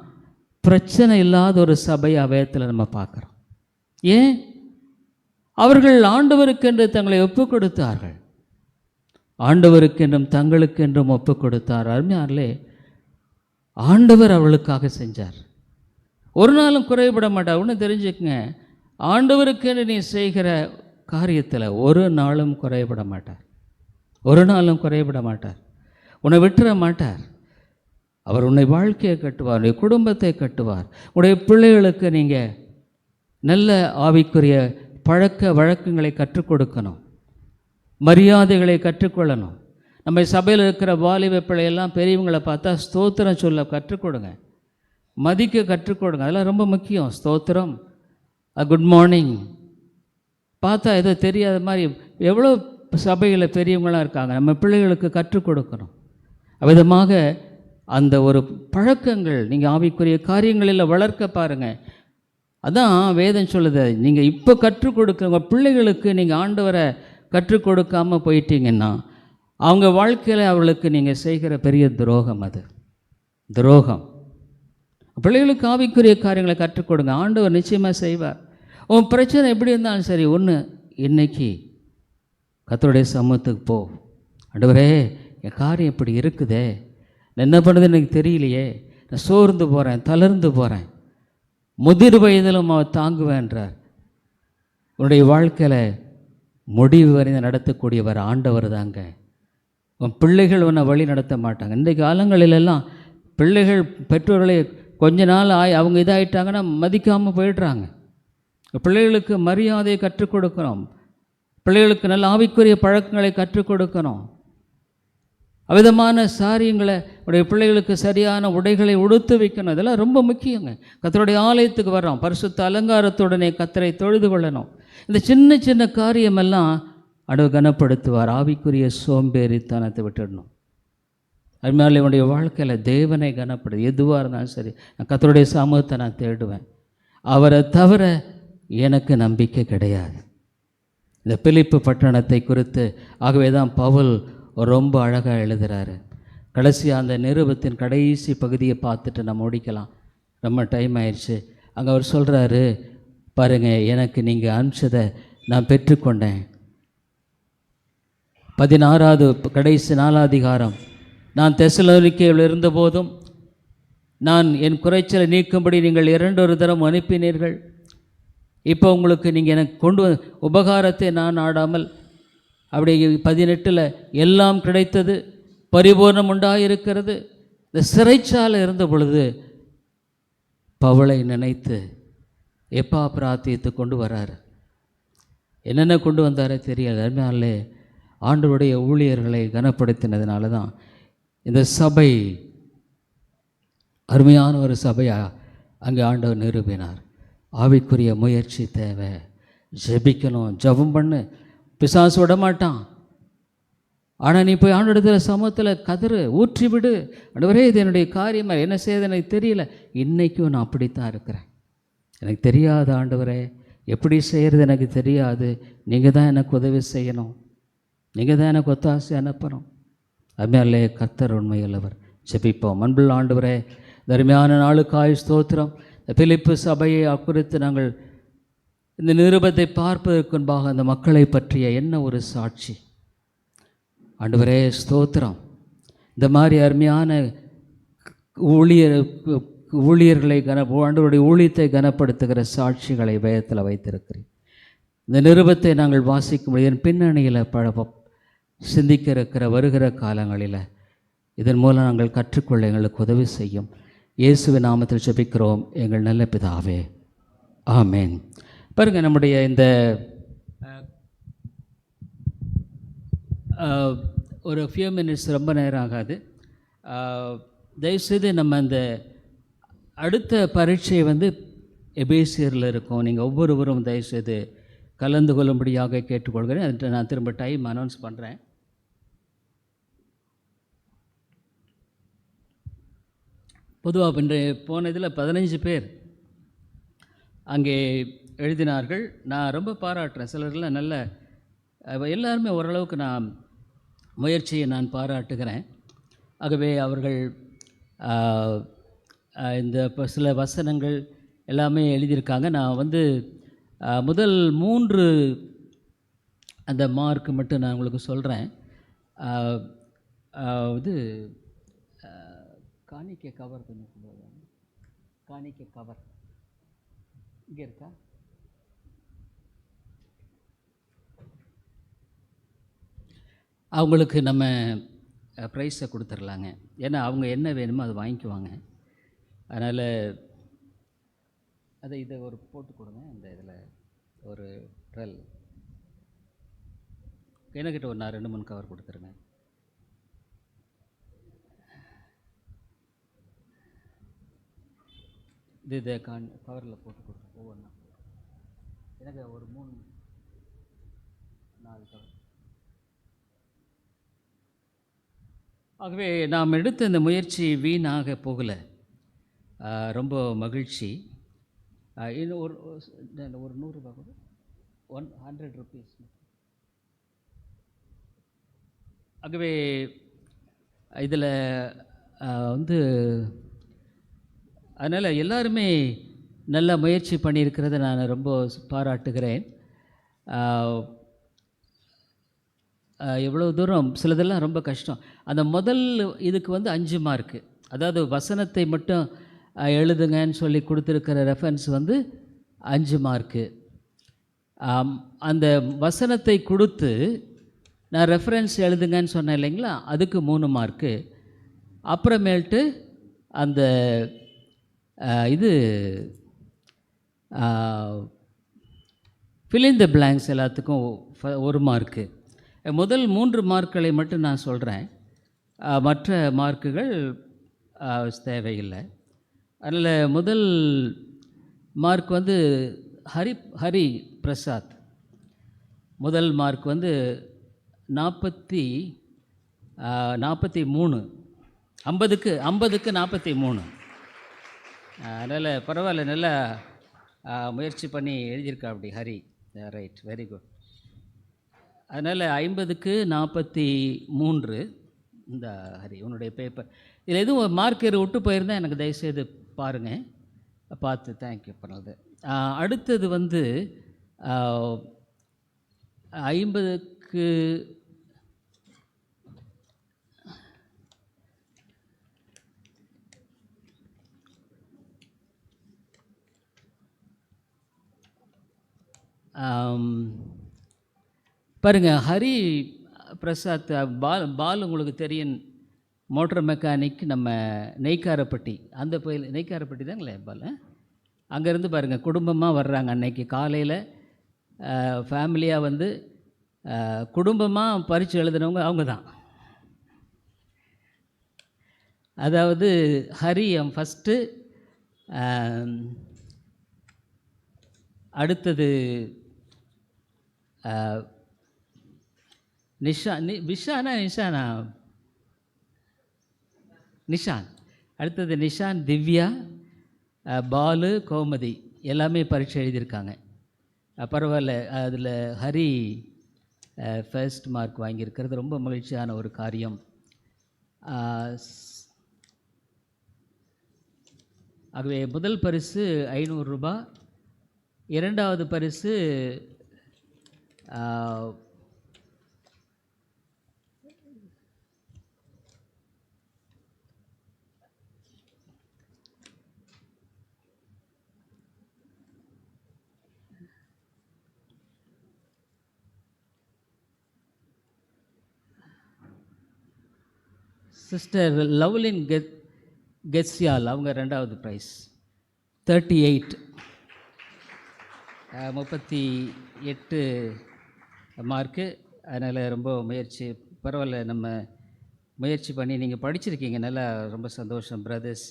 பிரச்சனை இல்லாத ஒரு சபை வேதத்தில் நம்ம பார்க்குறோம். ஏன்? அவர்கள் ஆண்டவருக்கென்று தங்களை ஒப்பு கொடுத்தார்கள், ஆண்டவருக்கென்றும் தங்களுக்கென்றும் ஒப்பு கொடுத்தார். அருமையார்களே, ஆண்டவர் அவளுக்காக செஞ்சார். ஒரு நாளும் குறைபட மாட்டார். ஒன்று தெரிஞ்சுக்கங்க, ஆண்டவருக்கென்று நீ செய்கிற காரியத்தில் ஒரு நாளும் குறைபட மாட்டார், ஒரு நாளும் குறைபட மாட்டார், உன்னை விட்டுற மாட்டார். அவர் உன்னை வாழ்க்கையை கட்டுவார், உன்னுடைய குடும்பத்தை கட்டுவார். உன்னுடைய பிள்ளைகளுக்கு நீங்கள் நல்ல ஆவிக்குரிய பழக்க வழக்கங்களை கற்றுக் கொடுக்கணும், மரியாதைகளை கற்றுக்கொள்ளணும். நம்ம சபையில் இருக்கிற வாலிப பிள்ளையெல்லாம் பெரியவங்களை பார்த்தா ஸ்தோத்திரம் சொல்ல கற்றுக் கொடுங்க, மதிக்க கற்றுக் கொடுங்க. அதெல்லாம் ரொம்ப முக்கியம். ஸ்தோத்திரம், குட் மார்னிங் பார்த்தா ஏதோ தெரியாத மாதிரி எவ்வளோ சபையில் பெரியவங்களாம் இருக்காங்க. நம்ம பிள்ளைகளுக்கு கற்றுக் கொடுக்கணும். அவ்விதமாக அந்த ஒரு பழக்கங்கள் நீங்கள் ஆவிக்குரிய காரியங்களில் வளர்க்க பாருங்கள். அதான் வேதம் சொல்லுது, நீங்கள் இப்போ கற்றுக் கொடுக்குற உங்கள் பிள்ளைகளுக்கு நீங்கள் ஆண்டவரை கற்றுக் கொடுக்காமல் போயிட்டீங்கன்னா அவங்க வாழ்க்கையில் அவர்களுக்கு நீங்கள் செய்கிற பெரிய துரோகம். அது துரோகம். பிள்ளைகளுக்கு ஆவிக்குரிய காரியங்களை கற்றுக் கொடுங்க, ஆண்டவர் நிச்சயமாக செய்வார். உன் பிரச்சனை எப்படி இருந்தாலும் சரி, ஒன்று இன்னைக்கு கர்த்தருடைய சமூகத்துக்கு போ. ஆண்டவரே, என் காரியம் இப்படி இருக்குதே, நான் என்ன பண்ணுறது எனக்கு தெரியலையே, நான் சோர்ந்து போகிறேன், தளர்ந்து போகிறேன், முதிர் வயதிலும் அவர் தாங்குவேன்றார். உன்னுடைய வாழ்க்கையில் முடிவு வரைந்து நடத்தக்கூடியவர் ஆண்டவர் தாங்க. உன் பிள்ளைகள் உன்னை வழி நடத்த மாட்டாங்க. இன்றைக்கு காலங்களிலெல்லாம் பிள்ளைகள் பெற்றோர்களை கொஞ்ச நாள் அவங்க இதாகிட்டாங்கன்னா மதிக்காமல் போயிடுறாங்க. பிள்ளைகளுக்கு மரியாதையை கற்றுக் கொடுக்கணும், பிள்ளைகளுக்கு நல்ல ஆவிக்குரிய பழக்கங்களை கற்றுக் கொடுக்கணும். அவ்விதமான சாரியங்களை உடைய பிள்ளைகளுக்கு சரியான உடைகளை உடுத்து வைக்கணும். இதெல்லாம் ரொம்ப முக்கியங்க. கர்த்தருடைய ஆலயத்துக்கு வர்றோம், பரிசுத்த அலங்காரத்துடனே கர்த்தரை தொழுது கொள்ளணும். இந்த சின்ன சின்ன காரியமெல்லாம் ஆண்டவர் கனப்படுத்துவார். ஆவிக்குரிய சோம்பேறித்தனத்தை விட்டுடணும். அதுமாதிரி என்னுடைய வாழ்க்கையில் தேவனை கனப்படு, எதுவாக இருந்தாலும் சரி, நான் கர்த்தருடைய சமூகத்தை நான் தேடுவேன். அவரை தவிர எனக்கு நம்பிக்கை கிடையாது. இந்த பிலிப்பு பட்டணத்தை குறித்து ஆகவே தான் பவுல் ரொம்ப அழகாக எழுதுகிறாரு. கடைசியாக அந்த நிருபத்தின் கடைசி பகுதியை பார்த்துட்டு நம்ம முடிக்கலாம், ரொம்ப டைம் ஆயிடுச்சு. அங்கே அவர் சொல்கிறாரு பாருங்கள், எனக்கு நீங்கள் அனுப்பிச்சதை நான் பெற்றுக்கொண்டேன். 16வது கடைசி 4 அதிகாரம். நான் தெசலோனிக்கேயில் இருந்தபோதும் நான் என் குறைச்சலை நீக்கும்படி நீங்கள் 2 தரம் அனுப்பினீர்கள். இப்போ உங்களுக்கு நீங்கள் எனக்கு கொண்டு உபகாரத்தை நான் நாடாமல், அப்படி 18 எல்லாம் கிடைத்தது, பரிபூர்ணம் உண்டாயிருக்கிறது. இந்த சிறைச்சாலை இருந்த பொழுது பவுலை நினைத்து எப்பாப்பிராத்தியத்தை கொண்டு வராரு. என்னென்ன கொண்டு வந்தாரே தெரியாது. அதனாலே ஆண்டவருடைய ஊழியர்களை கனப்படுத்தினதுனால தான் இந்த சபை அருமையான ஒரு சபையாக அங்கே ஆண்டவர் நிரூபினார். ஆவிக்குரிய முயற்சி தேவை, ஜெபிக்கணும், ஜெபம் பண்ணு. பிசாசு விட மாட்டான். ஆனால் நீ போய் ஆண்டவரிடத்தில் சமூகத்தில் கதறு, ஊற்றி விடு. ஆண்டவரே, இது என்னுடைய காரியமாக என்ன செய்யுது எனக்கு தெரியல. இன்றைக்கும் நான் அப்படித்தான் இருக்கிறேன், எனக்கு தெரியாது ஆண்டவரே, எப்படி செய்கிறது எனக்கு தெரியாது, நீங்கள் தான் எனக்கு உதவி செய்யணும், நீங்கள் தான் எனக்கு ஒத்தாசை அனுப்பணும். அதுமாதிரிலே கர்த்தர் உண்மையுள்ளவர். ஜெபிப்போம். அன்புள்ள ஆண்டவரே, தர்மையான நாளுக்காய் ஸ்தோத்திரம். இந்த பிலிப்பு சபையை குறித்து நாங்கள் இந்த நிருபத்தை பார்ப்பதற்கு முன்பாக அந்த மக்களை பற்றிய என்ன ஒரு சாட்சி. ஆண்டவரே ஸ்தோத்திரம். இந்த மாதிரி அருமையான ஊழியர்களை ஆண்டவருடைய ஊழியத்தை கனப்படுத்துகிற சாட்சிகளை வேதத்தில் வைத்திருக்கிறேன். இந்த நிருபத்தை நாங்கள் வாசிக்கும் என் பின்னணியில் சிந்திக்க இருக்கிற வருகிற காலங்களில் இதன் மூலம் நாங்கள் கற்றுக்கொள்ள எங்களுக்கு உதவி செய்யும். இயேசுவின் நாமத்தில் ஜெபிக்கிறோம் எங்கள் நல்ல பிதாவே, ஆமேன். பாருங்கள், நம்முடைய இந்த ஒரு ஃபியூ மினிட்ஸ், ரொம்ப நேரம் ஆகாது. தயவுசெய்து நம்ம அந்த அடுத்த பரீட்சை வந்து எபேசியரில் இருக்கும். நீங்கள் ஒவ்வொருவரும் தயவுசெய்து கலந்து கொள்ளும்படியாக கேட்டுக்கொள்கிறேன். அதுக்கு நான் திரும்ப டைம் அனௌன்ஸ் பண்ணுறேன். பொதுவாக இன்று போன இதில் 15 பேர் அங்கே எழுதினார்கள். நான் ரொம்ப பாராட்டுறேன். சிலர்லாம் நல்ல, எல்லாருமே ஓரளவுக்கு நான் முயற்சியை நான் பாராட்டுகிறேன். ஆகவே அவர்கள் இந்த சில வசனங்கள் எல்லாமே எழுதியிருக்காங்க. நான் வந்து முதல் 3 அந்த மார்க் மட்டும் நான் உங்களுக்கு சொல்கிறேன். இது காணிக்கை கவர் கொஞ்சம் சொல்லுவாங்க. காணிக்கை கவர் இங்கே இருக்கா? அவங்களுக்கு நம்ம ப்ரைஸை கொடுத்துர்லாங்க. ஏன்னா அவங்க என்ன வேணுமோ அதை வாங்கிக்குவாங்க. அதனால் இதை ஒரு போட்டு கொடுங்க. இந்த இதில் ஒரு ட்ரெல் எனக்கிட்ட ஒரு 2-3 கவர் கொடுத்துருங்க. இதை கவரில் போட்டு கொடுங்க. ஒவ்வொன்றா எனக்கு ஒரு 3-4 கவர். ஆகவே நாம் எடுத்த இந்த முயற்சி வீணாக போகலை. ரொம்ப மகிழ்ச்சி. இன்னும் ஒரு 100 ரூபா கூட, 100 ருபீஸ். ஆகவே இதில் வந்து அதனால் எல்லாருமே நல்ல முயற்சி பண்ணியிருக்கிறத நான் ரொம்ப பாராட்டுகிறேன். எவ்வளோ தூரம் சிலதெல்லாம் ரொம்ப கஷ்டம். அந்த முதல் இதுக்கு வந்து 5 மார்க்கு, அதாவது வசனத்தை மட்டும் எழுதுங்கன்னு சொல்லி கொடுத்துருக்கிற ரெஃபரன்ஸ் வந்து 5 மார்க்கு. அந்த வசனத்தை கொடுத்து நான் ரெஃபரன்ஸ் எழுதுங்கன்னு சொன்னேன் இல்லைங்களா, அதுக்கு 3 மார்க்கு. அப்புறமேல்ட்டு அந்த இது ஃபில் இன் த பிளாங்க்ஸ் எல்லாத்துக்கும் 1 மார்க்கு. முதல் 3 மார்க்குகளை மட்டும் நான் சொல்கிறேன். மற்ற மார்க்குகள் தேவையில்லை. அதில் முதல் மார்க் வந்து ஹரி பிரசாத். முதல் மார்க் வந்து 43, 50க்கு 43. அதனால் பரவாயில்ல, நல்லா முயற்சி பண்ணி எழுதியிருக்கா அப்படி ஹரி. Right, very good. அதனால் 50க்கு 43. இந்த ஹரி உன்னுடைய பேப்பர் இதில் எதுவும் மார்க்கர் விட்டு போயிருந்தால் எனக்கு தயவுசெய்து பாருங்கள், பார்த்து தேங்க்யூ பண்ணது. அடுத்தது வந்து 50க்கு பாருங்கள், ஹரி பிரசாத் பால் உங்களுக்கு தெரியும், மோட்டர் மெக்கானிக், நம்ம நெய்க்காரப்பட்டி, அந்த நெய்க்காரப்பட்டி தாங்களே பால். அங்கேருந்து பாருங்கள் குடும்பமாக வர்றாங்க. அன்னைக்கு காலையில் ஃபேமிலியாக வந்து குடும்பமாக பரீட்சை எழுதுனவங்க அவங்க தான். அதாவது ஹரி ஃபஸ்ட்டு, அடுத்தது நிஷான், அடுத்தது நிஷான், திவ்யா, பாலு, கோமதி எல்லாமே பரீட்சை எழுதியிருக்காங்க. பரவாயில்ல. அதில் ஹரி ஃபர்ஸ்ட் மார்க் வாங்கியிருக்கிறது ரொம்ப மகிழ்ச்சியான ஒரு காரியம். ஆகவே முதல் பரிசு 500 ரூபா, இரண்டாவது பரிசு சிஸ்டர் லவ்லின் கெட்சியால், அவங்க 2வது ப்ரைஸ் 38. 38 மார்க்கு. அதனால் ரொம்ப பரவாயில்ல, நம்ம முயற்சி பண்ணி நீங்கள் படிச்சிருக்கீங்க, நல்லா ரொம்ப சந்தோஷம். பிரதர்ஸ்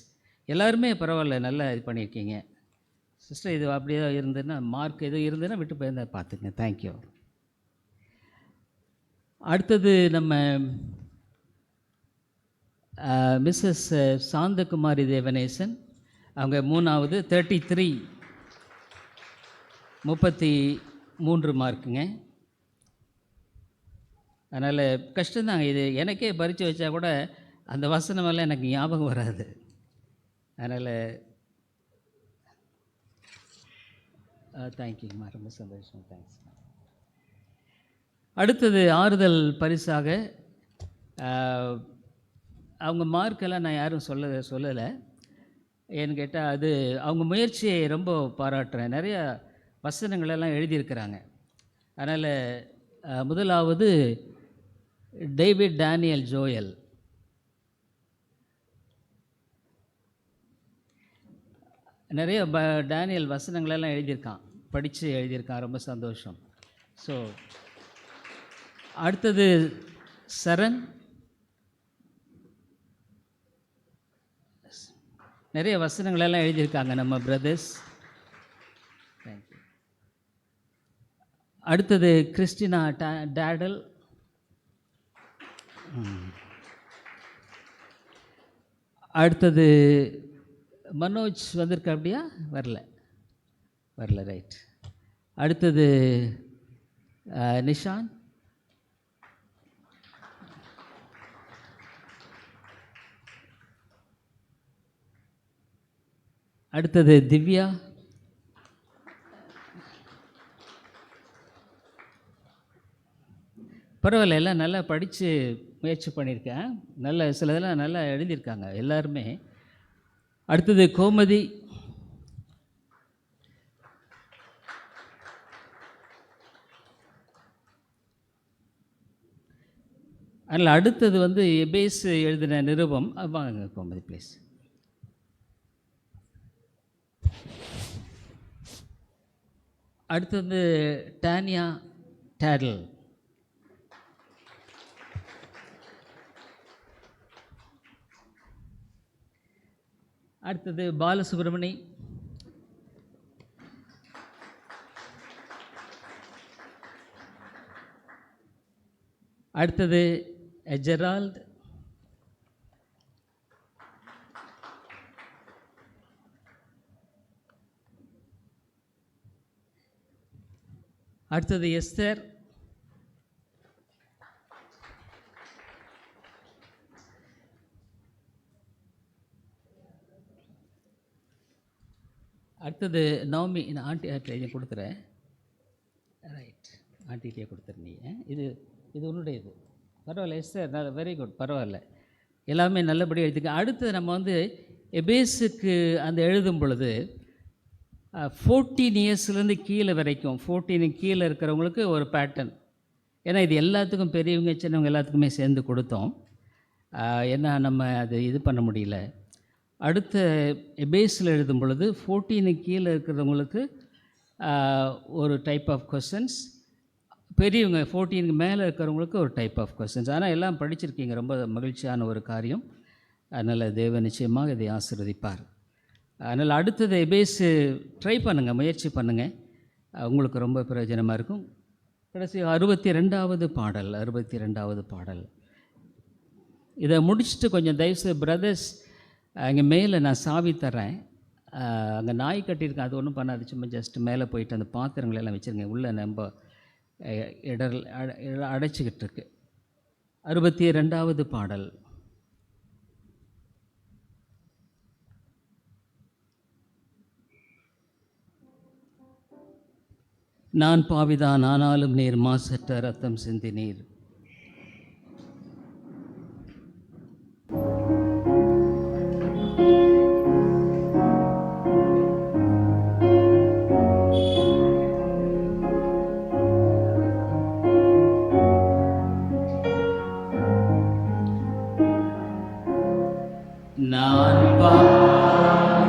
எல்லாருமே பரவாயில்ல, நல்லா இது பண்ணியிருக்கீங்க. சிஸ்டர் இது அப்படியே தான் இருந்ததுன்னா, மார்க் எதுவும் இருந்ததுன்னா விட்டு போயிருந்தா பார்த்துங்க. தேங்க்யூ. அடுத்தது நம்ம மிஸ்ஸஸ் சாந்தகுமாரி தேவநேசன், அவங்க 3வது 33 மார்க்குங்க. அதனால் கஷ்டம்தாங்க இது. எனக்கே பரிச்சு வச்சா கூட அந்த வசனமெல்லாம் எனக்கு ஞாபகம் வராது. அதனால் தேங்க்யூங்கம்மா, ரொம்ப சந்தோஷம். தேங்க்ஸ். அடுத்தது ஆறுதல் பரிசாக அவங்க மார்க்கெல்லாம் நான் யாரும் சொல்லலை. ஏன்னு கேட்டால் அது அவங்க முயற்சியை ரொம்ப பாராட்டுறேன். நிறைய வசனங்களெல்லாம் எழுதியிருக்கிறாங்க. அதனால் முதலாவது டேவிட் டேனியல் ஜோயல். நிறைய டேனியல் வசனங்களெல்லாம் எழுதியிருக்கான், படித்து எழுதியிருக்கான். ரொம்ப சந்தோஷம். ஸோ அடுத்தது சரண், நிறைய வசனங்களெல்லாம் எழுதியிருக்காங்க நம்ம பிரதர்ஸ். தேங்க்யூ. அடுத்தது கிறிஸ்டினா டேடல். அடுத்தது மனோஜ் வந்திருக்க, அப்படியா? வரல. ரைட். அடுத்தது நிஷான். அடுத்தது திவ்யா. பரவாயில்ல, எல்லாம் நல்லா படித்து முயற்சி பண்ணியிருக்கேன். நல்ல சிலதெல்லாம் நல்லா எழுதியிருக்காங்க எல்லாருமே. அடுத்தது கோமதி. அதில் அடுத்தது வந்து எபேஸ் எழுதின நிருபம். வாங்க கோமதி ப்ளீஸ். அடுத்தது டானியா டேடல். அடுத்தது பாலசுப்ரமணி. அடுத்தது ஜெரால்ட். அடுத்தது எஸ்தர். அடுத்தது நவமி. நான் ஆண்டி கொடுத்துறேன். ரைட், ஆண்டிகிட்டே கொடுத்துருந்தீங்க. இது உன்னுடையது. பரவாயில்ல எஸ்தர், வெரி குட். பரவாயில்ல, எல்லாமே நல்லபடியாக எழுதிக்க. அடுத்தது நம்ம வந்து எபேஸுக்கு அந்த எழுதும் பொழுது 14 இயர்ஸ்லேருந்து கீழே வரைக்கும், 14 கீழே இருக்கிறவங்களுக்கு ஒரு பேட்டர்ன். ஏன்னா இது எல்லாத்துக்கும் பெரியவங்க சின்னவங்க எல்லாத்துக்குமே சேர்ந்து கொடுத்தோம். ஏன்னா நம்ம அது இது பண்ண முடியல. அடுத்த எபேஸில் எழுதும் பொழுது 14 கீழே இருக்கிறவங்களுக்கு ஒரு டைப் ஆஃப் கொஸ்டின்ஸ், பெரியவங்க 14 மேலே இருக்கிறவங்களுக்கு ஒரு டைப் ஆஃப் கொஸ்டின்ஸ். ஆனால் எல்லாம் படிச்சிருக்கீங்க, ரொம்ப மகிழ்ச்சியான ஒரு காரியம். அதனால் தேவன் நிச்சயமாக இதை ஆசீர்வதிப்பார். அதனால் அடுத்தது எபேஸு ட்ரை பண்ணுங்கள், முயற்சி பண்ணுங்கள், உங்களுக்கு ரொம்ப பிரயோஜனமாக இருக்கும். கடைசி 62வது பாடல். இதை முடிச்சுட்டு கொஞ்சம் தயவுசெய்து பிரதர்ஸ், அங்கே மேலே நான் சாவி தர்றேன், அங்கே நாய் கட்டியிருக்கேன், அது ஒன்றும் பண்ணாது, சும்மா ஜஸ்ட்டு மேலே போயிட்டு அந்த பாத்திரங்களெல்லாம் வச்சுருங்க. உள்ளே நம்ம அடைச்சிக்கிட்டு இருக்கு. 62வது பாடல். நான் பாவிதான், ஆனாலும் நீர் மாசற்ற ரத்தம் சிந்தினீர். நான் பாவிதான்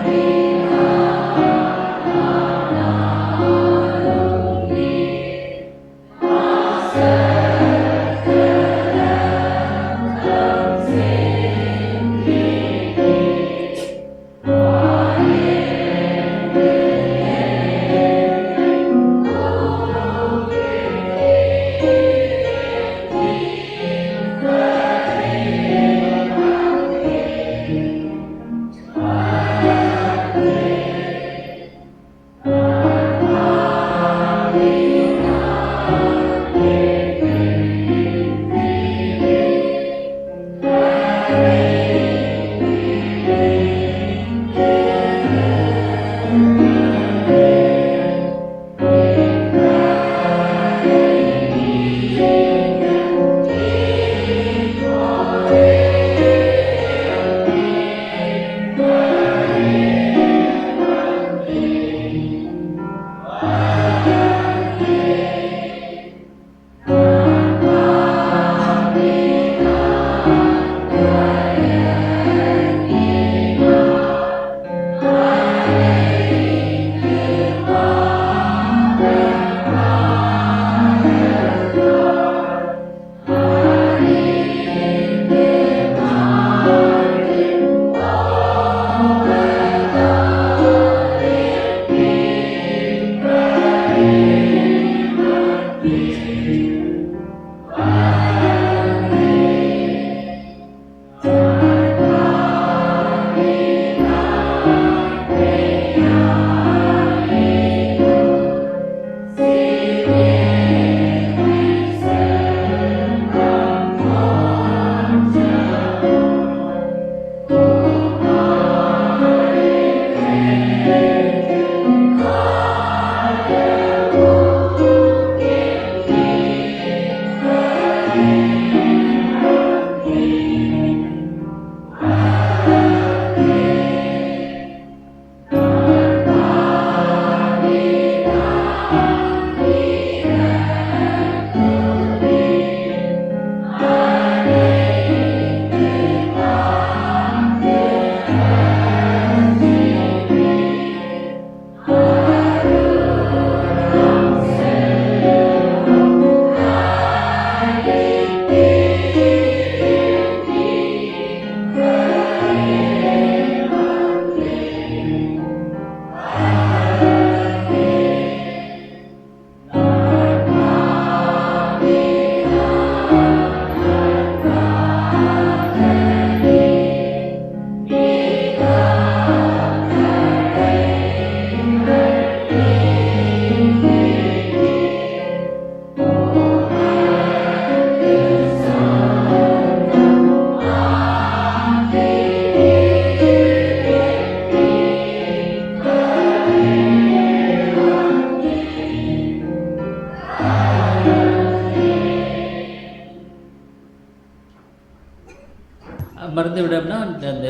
மறந்து விடோம்னா அந்த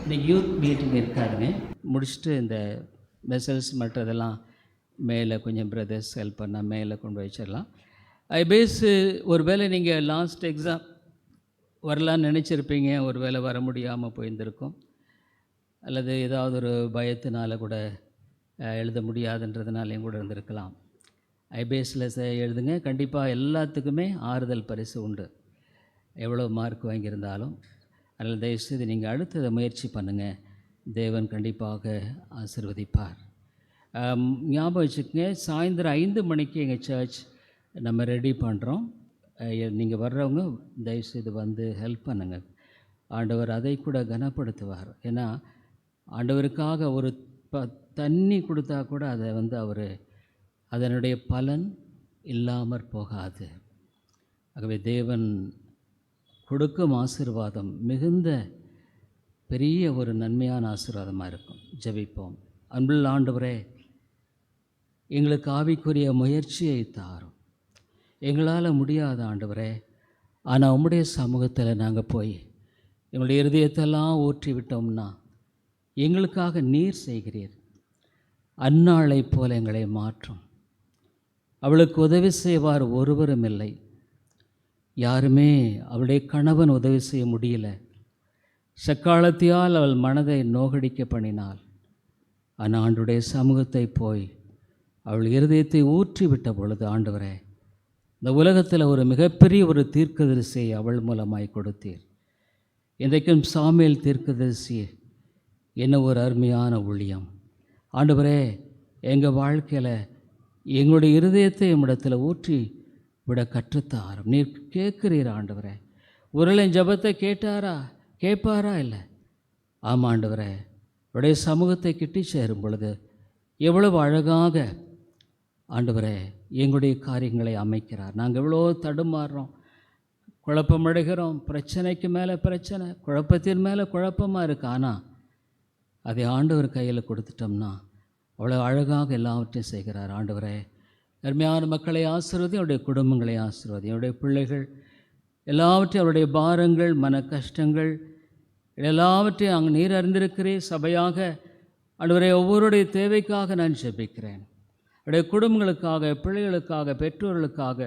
இன்னைக்கு யூத் மீட்டிங் இருக்காதுங்க, முடிச்சுட்டு இந்த மெசல்ஸ் மற்றதெல்லாம் மேலே கொஞ்சம் பிரதர்ஸ் ஹெல்ப் பண்ணால் மேலே கொண்டு வச்சிடலாம். ஐபேஸு ஒரு வேளை நீங்கள் லாஸ்ட் எக்ஸாம் வரலான்னு நினச்சிருப்பீங்க, ஒரு வேளை வர முடியாமல் போயிருந்திருக்கும், அல்லது ஏதாவது ஒரு பயத்தினால கூட எழுத முடியாதுன்றதுனாலையும் கூட இருந்திருக்கலாம். ஐபேஸில் எழுதுங்க, கண்டிப்பாக எல்லாத்துக்குமே ஆறுதல் பரிசு உண்டு, எவ்வளோ மார்க் வாங்கியிருந்தாலும். அதில் தயவுசெய்து நீங்கள் அடுத்ததை முயற்சி பண்ணுங்கள், தேவன் கண்டிப்பாக ஆசீர்வதிப்பார். ஞாபகம் வச்சுக்கோங்க, சாயந்தரம் 5 மணிக்கு எங்கள் சர்ச் நம்ம ரெடி பண்ணுறோம். நீங்கள் வர்றவங்க தயவுசெய்து வந்து ஹெல்ப் பண்ணுங்கள். ஆண்டவர் அதை கூட கனப்படுத்துவார். ஏன்னா ஆண்டவருக்காக ஒரு தண்ணி கொடுத்தா கூட அதை அவர் அதனுடைய பலன் இல்லாமற் போகாது. ஆகவே தேவன் கொடுக்கும் ஆசீர்வாதம் மிகுந்த பெரிய ஒரு நன்மையான ஆசீர்வாதமாக இருக்கும். ஜெபிப்போம். அன்புள்ள ஆண்டவரே, எங்களுக்கு ஆவிக்குரிய முயற்சியை தாரும். எங்களால் முடியாத ஆண்டவரே, ஆனால் உம்முடைய சமூகத்தில் நாங்கள் போய் எங்களுடைய இருதயத்தெல்லாம் ஊற்றி விட்டோம்னா எங்களுக்காக நீர் செய்கிறீர். அன்னாளை போல எங்களை மாற்றும். அவளுக்கு உதவி செய்வார் ஒருவரும் இல்லை. யாருமே அவளுடைய கணவன் உதவி செய்ய முடியல. சக்காலத்தியால் அவள் மனதை நோகடிக்க பண்ணினாள். ஆனால் ஆண்டுடைய சமூகத்தை போய் அவள் இருதயத்தை ஊற்றி விட்ட பொழுது, ஆண்டவரே, இந்த உலகத்தில் ஒரு மிகப்பெரிய ஒரு தீர்க்கதரிசியை அவள் மூலமாய் கொடுத்தீர். இன்றைக்கும் சாமுவேல் தீர்க்கதரிசி என்ன ஒரு அருமையான ஊழியம். ஆண்டவரே, எங்கள் வாழ்க்கையில் எங்களுடைய இருதயத்தை நம்மிடத்தில் ஊற்றி விட கற்றுத்தாரும். நீர் கேட்குறீர் ஆண்டவரே. உருளை ஜபத்தை கேட்பாரா? இல்லை. ஆமாம் ஆண்டவரே, உடைய சமூகத்தை கிட்டி சேரும் பொழுது எவ்வளவு அழகாக ஆண்டவரே எங்களுடைய காரியங்களை அமைக்கிறார். நாங்கள் எவ்வளோ தடுமாறுறோம், குழப்பமடைகிறோம், பிரச்சனைக்கு மேலே பிரச்சனை, குழப்பத்தின் மேலே குழப்பமாக இருக்குது. ஆனால் அதை ஆண்டவர் கையில் கொடுத்துட்டோம்னா அவ்வளோ அழகாக எல்லாவற்றையும் செய்கிறார். ஆண்டவரே, அருமையான மக்களை ஆசீர்வதி, அவருடைய குடும்பங்களை ஆசீர்வதி, அவருடைய பிள்ளைகள் எல்லாவற்றையும், அவருடைய பாரங்கள், மன கஷ்டங்கள் எல்லாவற்றையும் அங்கே நீர் அறிந்திருக்கிறேன். சபையாக ஆண்டவரே, ஒவ்வொருடைய தேவைக்காக நான் ஜெபிக்கிறேன். அவருடைய குடும்பங்களுக்காக, பிள்ளைகளுக்காக, பெற்றோர்களுக்காக,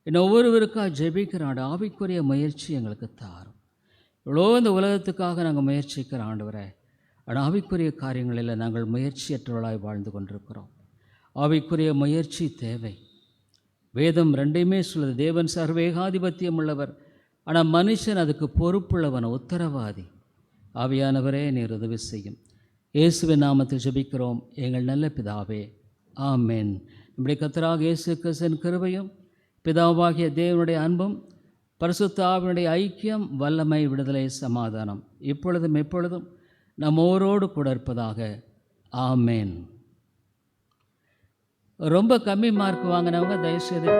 இன்னும் ஒவ்வொருவருக்காக ஜெபிக்கிறான். ஆவிக்குரிய முயற்சி எங்களுக்கு தாரும். இவ்வளோ இந்த உலகத்துக்காக நாங்கள் முயற்சிக்கிறோம் ஆண்டவரே, ஆனால் ஆவிக்குரிய காரியங்களில் நாங்கள் முயற்சியற்றவர்களாய் வாழ்ந்து கொண்டிருக்கிறோம். ஆவிக்குரிய முயற்சி தேவை. வேதம் ரெண்டையுமே சொல்லுது. தேவன் சர்வேகாதிபத்தியம் உள்ளவர், ஆனால் மனுஷன் அதுக்கு பொறுப்புள்ளவன், உத்தரவாதி. ஆவியானவரே, நீர் உதவி செய்யும். இயேசுவின் நாமத்தில் ஜெபிக்கிறோம் எங்கள் நல்ல பிதாவே, ஆமென். நம்முடைய கர்த்தராகிய இயேசு கிறிஸ்துவின் கிருபையும் பிதாவாகிய தேவனுடைய அன்பும் பரிசுத்த ஆவியினுடைய ஐக்கியம், வல்லமை, விடுதலை, சமாதானம் இப்பொழுதும் எப்பொழுதும் நம்மோரோடு கூட இருப்பதாக. ஆமேன். ரொம்ப கம்மி மார்க் வாங்கினவங்க தயவுசெய்து